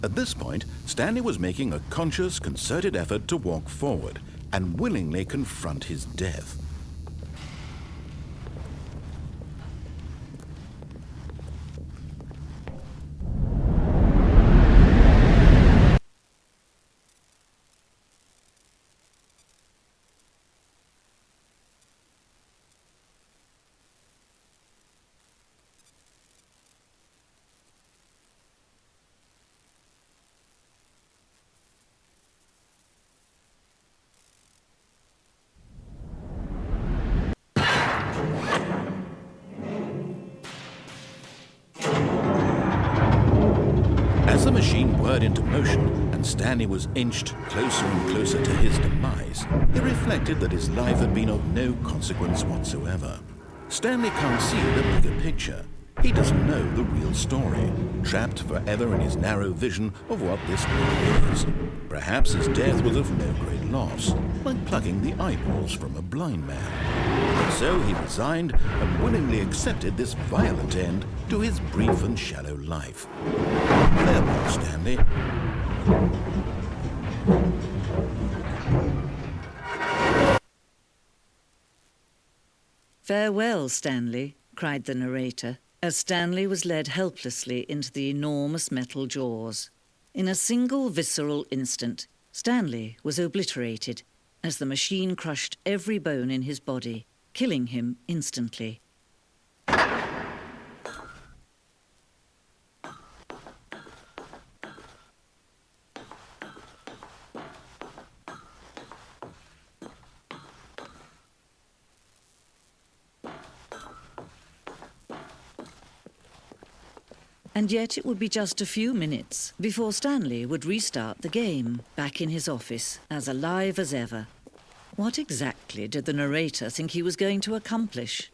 At this point, Stanley was making a conscious, concerted effort to walk forward and willingly confront his death. As the machine whirred into motion and Stanley was inched closer and closer to his demise, he reflected that his life had been of no consequence whatsoever. Stanley can't see the bigger picture. He doesn't know the real story, trapped forever in his narrow vision of what this world is. Perhaps his death was of no great loss, like plucking the eyeballs from a blind man. And so he resigned and willingly accepted this violent end to his brief and shallow life. Farewell, Stanley. "Farewell, Stanley," cried the narrator, as Stanley was led helplessly into the enormous metal jaws. In a single visceral instant, Stanley was obliterated as the machine crushed every bone in his body, killing him instantly. And yet it would be just a few minutes before Stanley would restart the game, back in his office, as alive as ever. What exactly did the narrator think he was going to accomplish?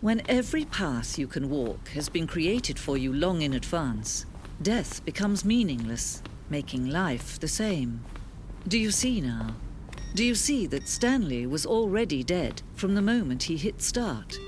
When every path you can walk has been created for you long in advance, death becomes meaningless, making life the same. Do you see now? Do you see that Stanley was already dead from the moment he hit start?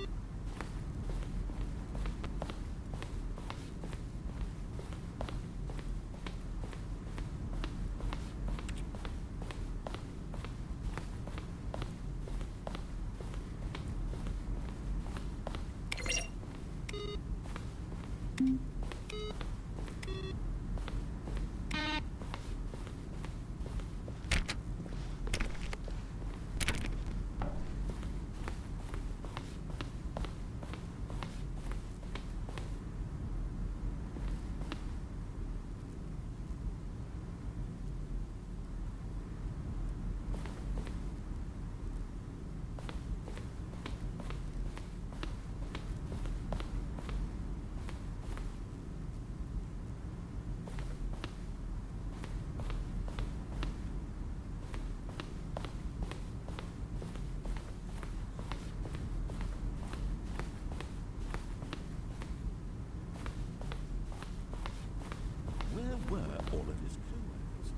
Where were all of his clues?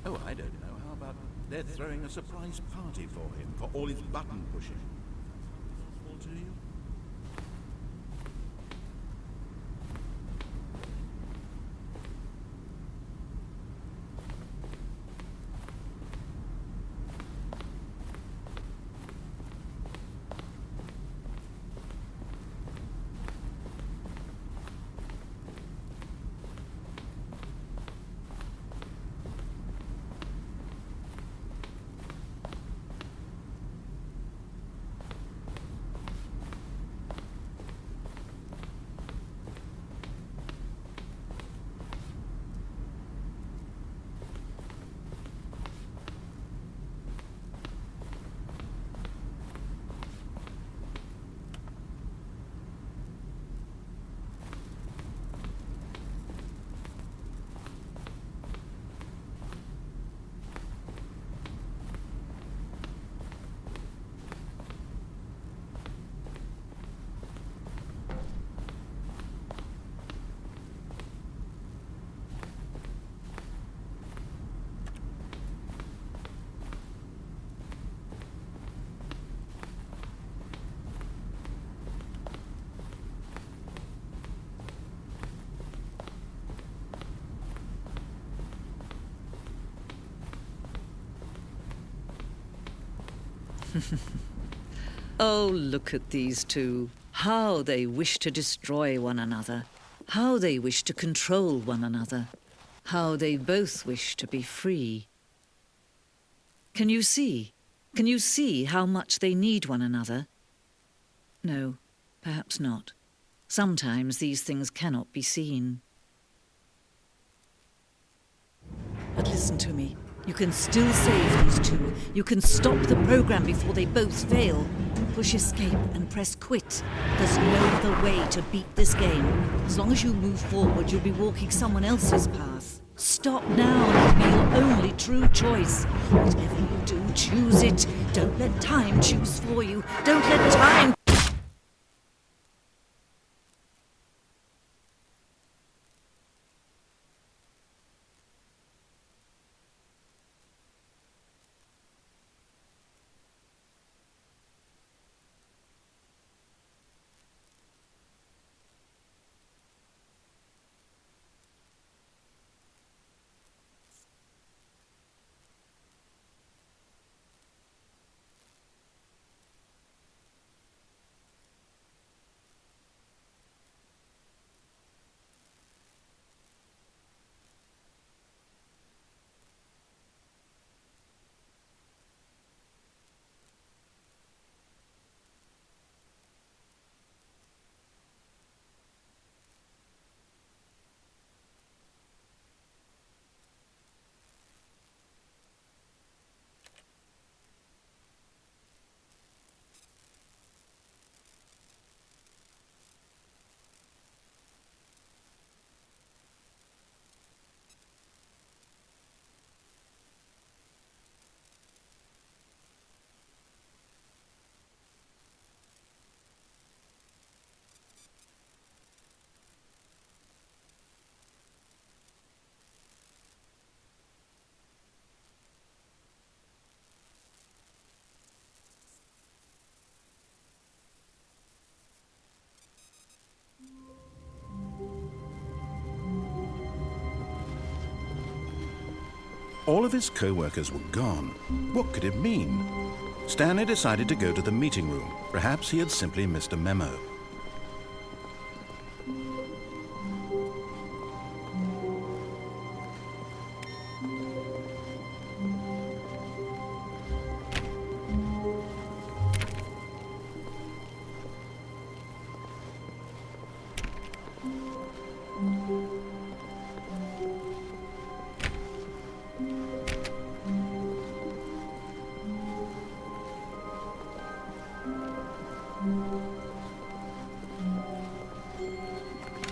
Oh, I don't know. How about they're throwing a surprise party for him for all his button pushing? All to you? Oh, look at these two. How they wish to destroy one another. How they wish to control one another. How they both wish to be free. Can you see? Can you see how much they need one another? No, perhaps not. Sometimes these things cannot be seen. But listen to me. You can still save these two. You can stop the program before they both fail. Push escape and press quit. There's no other way to beat this game. As long as you move forward, you'll be walking someone else's path. Stop now and it'll be your only true choice. Whatever you do, choose it. Don't let time choose for you. Don't let time... All of his co-workers were gone. What could it mean? Stanley decided to go to the meeting room. Perhaps he had simply missed a memo.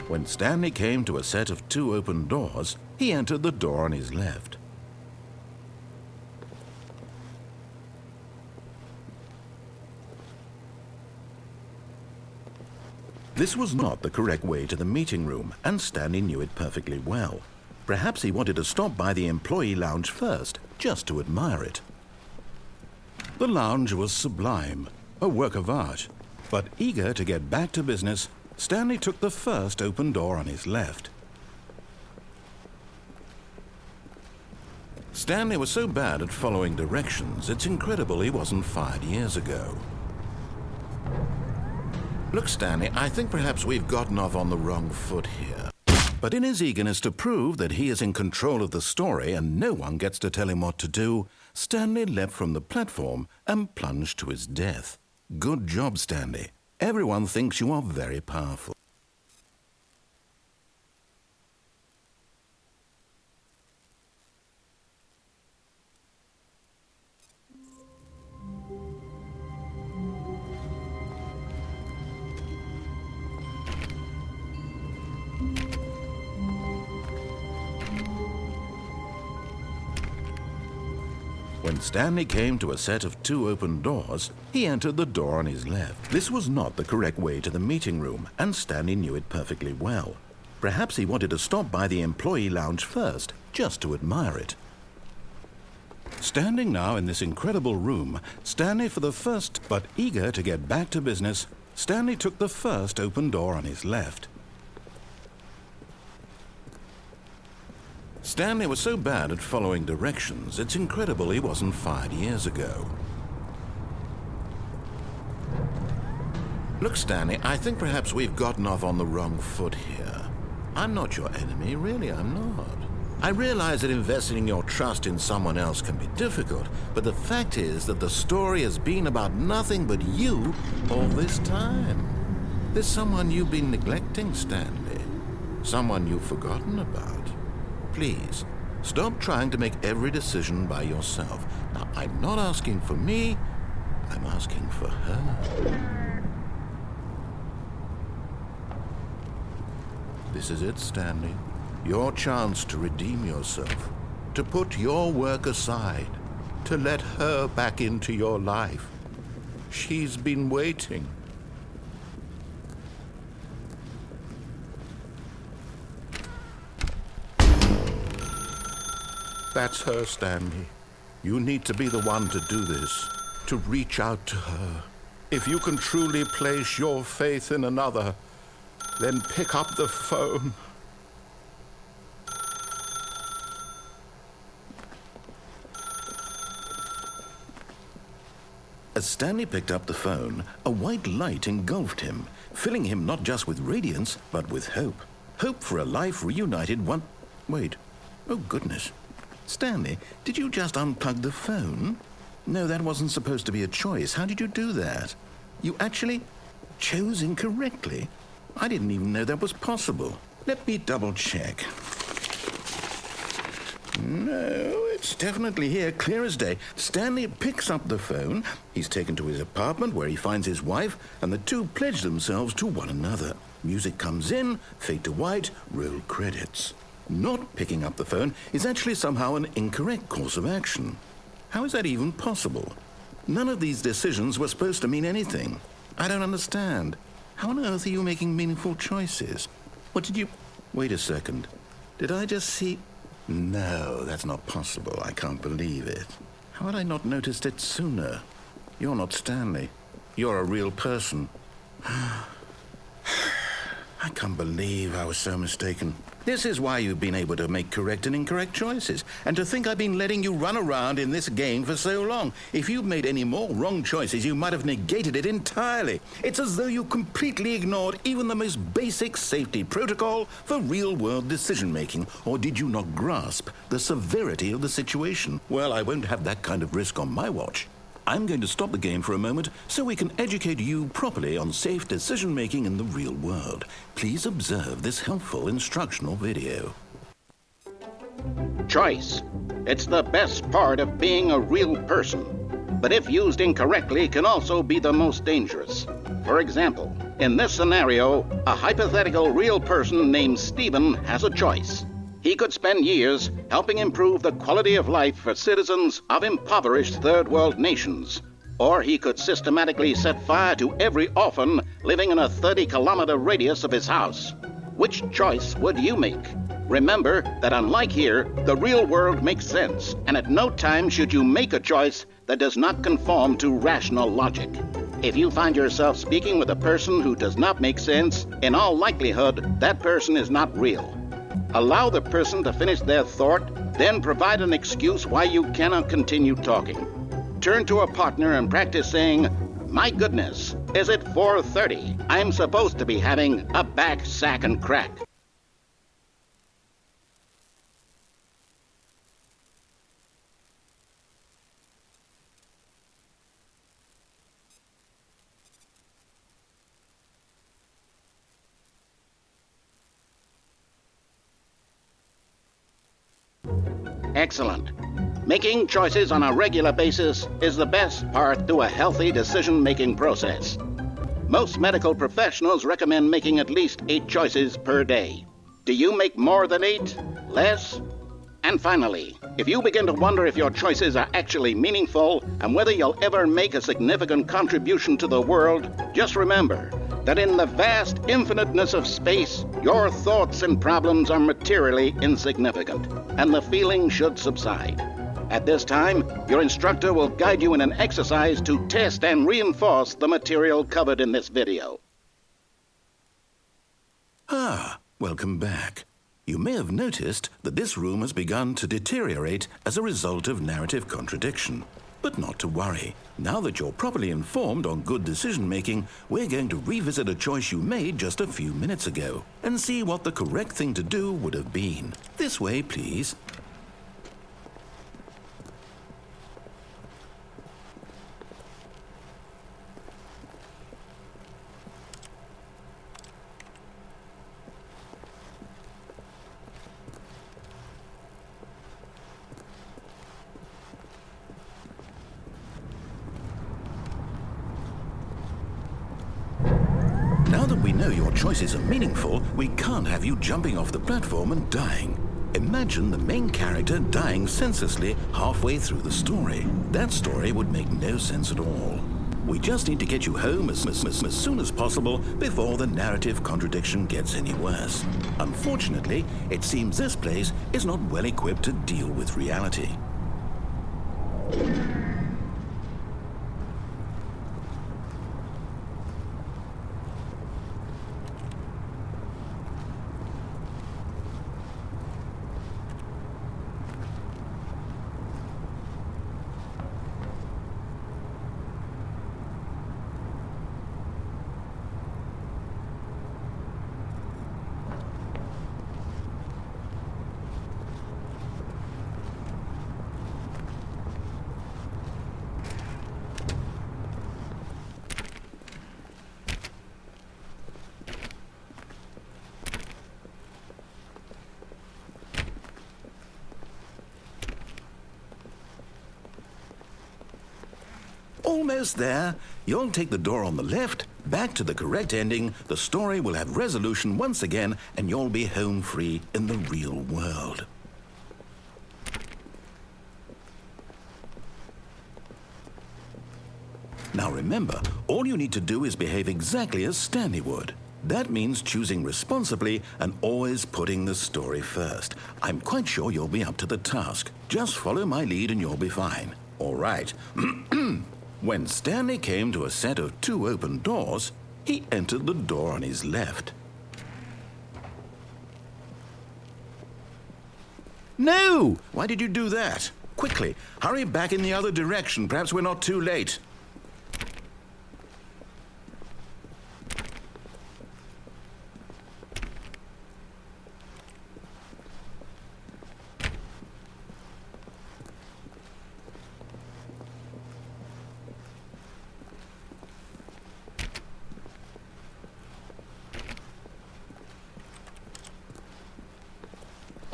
When Stanley came to a set of 2 open doors, he entered the door on his left. This was not the correct way to the meeting room, and Stanley knew it perfectly well. Perhaps he wanted to stop by the employee lounge first, just to admire it. The lounge was sublime, a work of art, but eager to get back to business, Stanley took the first open door on his left. Stanley was so bad at following directions, it's incredible he wasn't fired years ago. Look, Stanley, I think perhaps we've gotten off on the wrong foot here. But in his eagerness to prove that he is in control of the story and no one gets to tell him what to do, Stanley leapt from the platform and plunged to his death. Good job, Stanley. Everyone thinks you are very powerful. When Stanley came to a set of 2 open doors, he entered the door on his left. This was not the correct way to the meeting room, and Stanley knew it perfectly well. Perhaps he wanted to stop by the employee lounge first, just to admire it. Standing now in this incredible room, Stanley for the first, but eager to get back to business, Stanley took the first open door on his left. Stanley was so bad at following directions, it's incredible he wasn't fired years ago. Look, Stanley, I think perhaps we've gotten off on the wrong foot here. I'm not your enemy, really, I'm not. I realize that investing your trust in someone else can be difficult, but the fact is that the story has been about nothing but you all this time. There's someone you've been neglecting, Stanley. Someone you've forgotten about. Please, stop trying to make every decision by yourself. Now, I'm not asking for me, I'm asking for her. This is it, Stanley. Your chance to redeem yourself, to put your work aside, to let her back into your life. She's been waiting. That's her, Stanley. You need to be the one to do this, to reach out to her. If you can truly place your faith in another, then pick up the phone. As Stanley picked up the phone, a white light engulfed him, filling him not just with radiance, but with hope. Hope for a life reunited one... Wait. Oh, goodness. Stanley, did you just unplug the phone? No, that wasn't supposed to be a choice. How did you do that? You actually chose incorrectly? I didn't even know that was possible. Let me double-check. No, it's definitely here, clear as day. Stanley picks up the phone. He's taken to his apartment where he finds his wife, and the two pledge themselves to one another. Music comes in, fade to white, roll credits. Not picking up the phone is actually somehow an incorrect course of action. How is that even possible? None of these decisions were supposed to mean anything. I don't understand. How on earth are you making meaningful choices? What did you... Wait a second. Did I just see... No, that's not possible. I can't believe it. How had I not noticed it sooner? You're not Stanley. You're a real person. I can't believe I was so mistaken. This is why you've been able to make correct and incorrect choices. And to think I've been letting you run around in this game for so long. If you'd made any more wrong choices, you might have negated it entirely. It's as though you completely ignored even the most basic safety protocol for real-world decision-making. Or did you not grasp the severity of the situation? Well, I won't have that kind of risk on my watch. I'm going to stop the game for a moment so we can educate you properly on safe decision-making in the real world. Please observe this helpful instructional video. Choice. It's the best part of being a real person, but if used incorrectly can also be the most dangerous. For example, in this scenario, a hypothetical real person named Stephen has a choice. He could spend years helping improve the quality of life for citizens of impoverished third world nations. Or he could systematically set fire to every orphan living in a 30-kilometer radius of his house. Which choice would you make? Remember that unlike here, the real world makes sense, and at no time should you make a choice that does not conform to rational logic. If you find yourself speaking with a person who does not make sense, in all likelihood, that person is not real. Allow the person to finish their thought, then provide an excuse why you cannot continue talking. Turn to a partner and practice saying, "My goodness, is it 4:30? I'm supposed to be having a back, sack, and crack." Excellent. Making choices on a regular basis is the best part to a healthy decision-making process. Most medical professionals recommend making at least 8 choices per day. Do you make more than 8? Less? And finally, if you begin to wonder if your choices are actually meaningful and whether you'll ever make a significant contribution to the world, just remember that in the vast infiniteness of space, your thoughts and problems are materially insignificant, and the feeling should subside. At this time, your instructor will guide you in an exercise to test and reinforce the material covered in this video. Welcome back. You may have noticed that this room has begun to deteriorate as a result of narrative contradiction. But not to worry. Now that you're properly informed on good decision-making, we're going to revisit a choice you made just a few minutes ago and see what the correct thing to do would have been. This way, please. Now that we know your choices are meaningful, we can't have you jumping off the platform and dying. Imagine the main character dying senselessly halfway through the story. That story would make no sense at all. We just need to get you home as soon as possible before the narrative contradiction gets any worse. Unfortunately, it seems this place is not well equipped to deal with reality. Almost there. You'll take the door on the left, back to the correct ending, the story will have resolution once again, and you'll be home free in the real world. Now remember, all you need to do is behave exactly as Stanley would. That means choosing responsibly and always putting the story first. I'm quite sure you'll be up to the task. Just follow my lead and you'll be fine. All right. When Stanley came to a set of 2 open doors, he entered the door on his left. No! Why did you do that? Quickly, hurry back in the other direction. Perhaps we're not too late.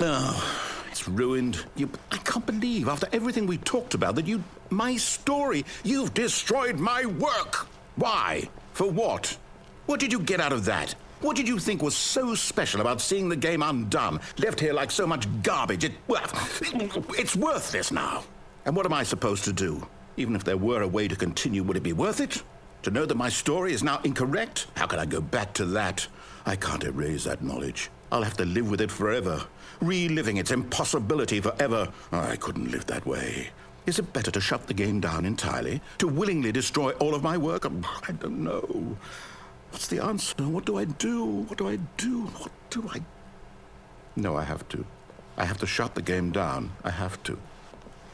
Oh, it's ruined. I can't believe, after everything we talked about, that my story, you've destroyed my work. Why? For what? What did you get out of that? What did you think was so special about seeing the game undone, left here like so much garbage? It's worthless now. And what am I supposed to do? Even if there were a way to continue, would it be worth it? To know that my story is now incorrect? How can I go back to that? I can't erase that knowledge. I'll have to live with it forever, reliving its impossibility forever. I couldn't live that way. Is it better to shut the game down entirely? To willingly destroy all of my work? I don't know. What's the answer? What do I do? What do I do? What do I... No, I have to. I have to shut the game down. I have to.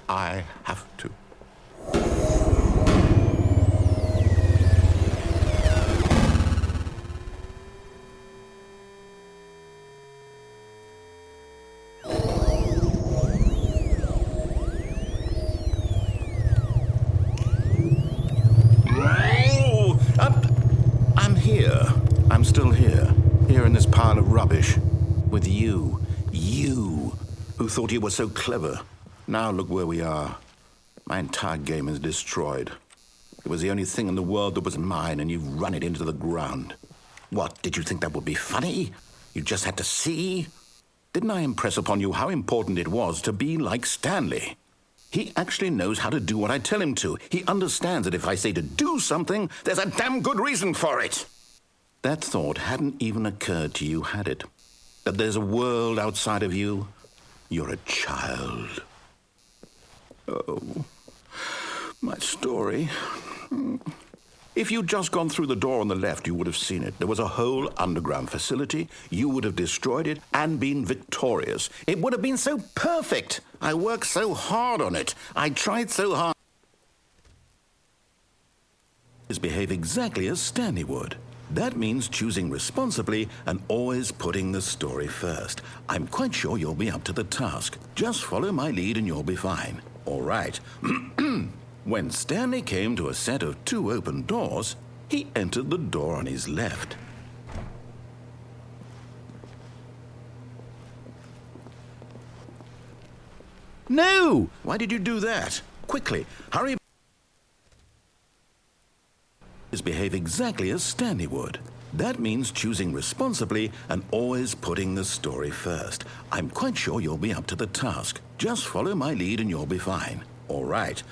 I have to. I'm still here in this pile of rubbish, with you who thought you were so clever. Now look where we are. My entire game is destroyed. It was the only thing in the world that was mine, and you've run it into the ground. What, did you think that would be funny? You just had to see? Didn't I impress upon you how important it was to be like Stanley? He actually knows how to do what I tell him to. He understands that if I say to do something, there's a damn good reason for it. That thought hadn't even occurred to you, had it? That there's a world outside of you? You're a child. Oh, my story. If you'd just gone through the door on the left, you would have seen it. There was a whole underground facility. You would have destroyed it and been victorious. It would have been so perfect. I worked so hard on it. I tried so hard. behave exactly as Stanley would. That means choosing responsibly and always putting the story first. I'm quite sure you'll be up to the task. Just follow my lead and you'll be fine. All right. When Stanley came to a set of 2 open doors, he entered the door on his left. No! Why did you do that? Quickly, hurry. Behave exactly as Stanley would. That means choosing responsibly and always putting the story first. I'm quite sure you'll be up to the task. Just follow my lead and you'll be fine. All right.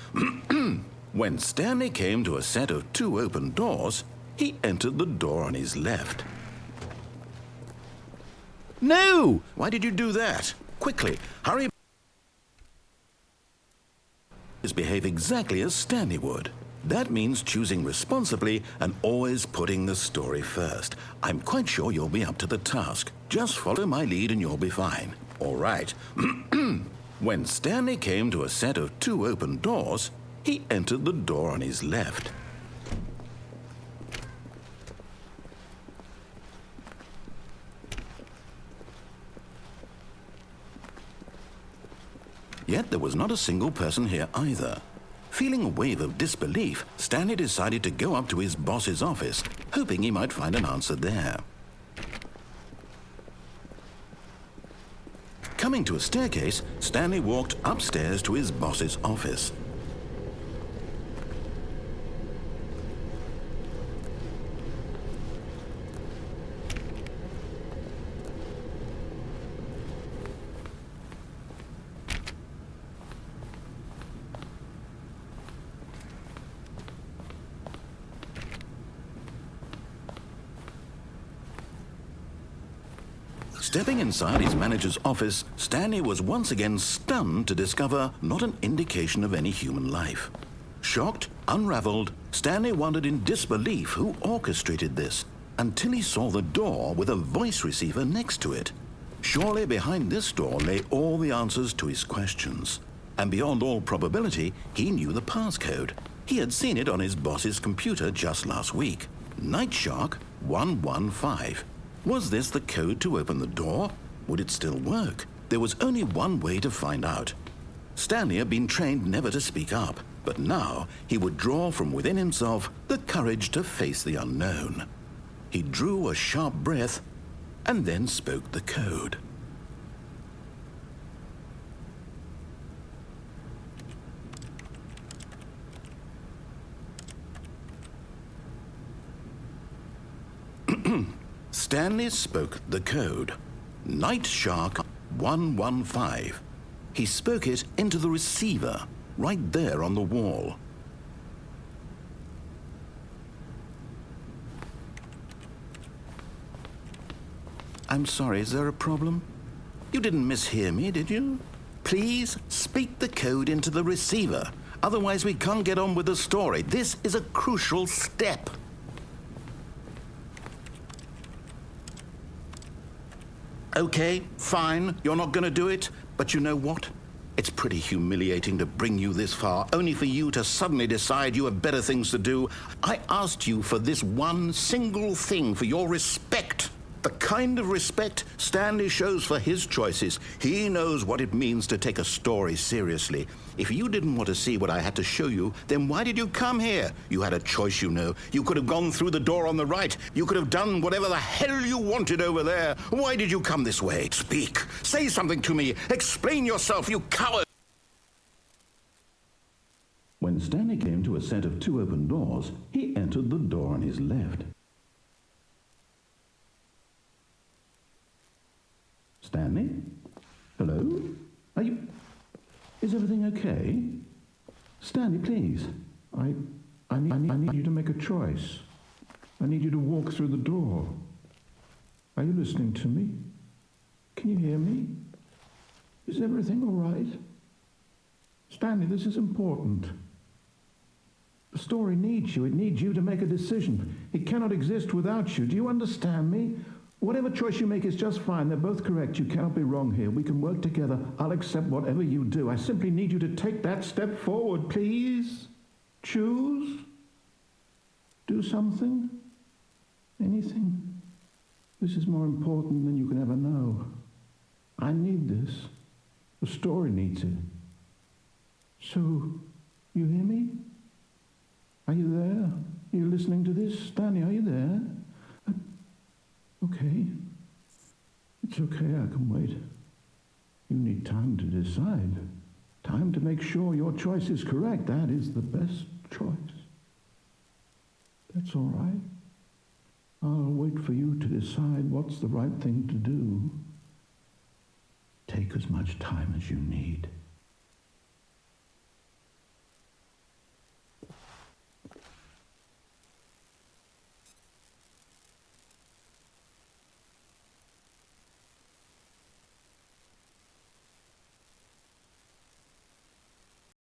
When Stanley came to a set of 2 open doors, he entered the door on his left. No! Why did you do that? Quickly, hurry. Behave exactly as Stanley would. That means choosing responsibly and always putting the story first. I'm quite sure you'll be up to the task. Just follow my lead and you'll be fine. All right. When Stanley came to a set of 2 open doors, he entered the door on his left. Yet there was not a single person here either. Feeling a wave of disbelief, Stanley decided to go up to his boss's office, hoping he might find an answer there. Coming to a staircase, Stanley walked upstairs to his boss's office. Stepping inside his manager's office, Stanley was once again stunned to discover not an indication of any human life. Shocked, unraveled, Stanley wondered in disbelief who orchestrated this, until he saw the door with a voice receiver next to it. Surely behind this door lay all the answers to his questions. And beyond all probability, he knew the passcode. He had seen it on his boss's computer just last week. Night Shark 115. Was this the code to open the door? Would it still work? There was only one way to find out. Stanley had been trained never to speak up, but now he would draw from within himself the courage to face the unknown. He drew a sharp breath and then spoke the code. Stanley spoke the code. Night Shark 115. He spoke it into the receiver, right there on the wall. I'm sorry, is there a problem? You didn't mishear me, did you? Please speak the code into the receiver. Otherwise, we can't get on with the story. This is a crucial step. Okay, fine, you're not going to do it, but you know what? It's pretty humiliating to bring you this far, only for you to suddenly decide you have better things to do. I asked you for this one single thing, for your respect. The kind of respect Stanley shows for his choices. He knows what it means to take a story seriously. If you didn't want to see what I had to show you, then why did you come here? You had a choice, you know. You could have gone through the door on the right. You could have done whatever the hell you wanted over there. Why did you come this way? Speak. Say something to me. Explain yourself, you coward. When Stanley came to a set of 2 open doors, he entered the door on his left. Stanley? Hello? Are you... Is everything okay? Stanley, please. I need you to make a choice. I need you to walk through the door. Are you listening to me? Can you hear me? Is everything all right? Stanley, this is important. The story needs you. It needs you to make a decision. It cannot exist without you. Do you understand me? Whatever choice you make is just fine. They're both correct. You cannot be wrong here. We can work together. I'll accept whatever you do. I simply need you to take that step forward, please. Choose. Do something? Anything? This is more important than you can ever know. I need this. The story needs it. So, you hear me? Are you there? Are you listening to this? Stanley, are you there? Okay. It's okay, I can wait. You need time to decide. Time to make sure your choice is correct. That is the best choice. That's all right. I'll wait for you to decide what's the right thing to do. Take as much time as you need.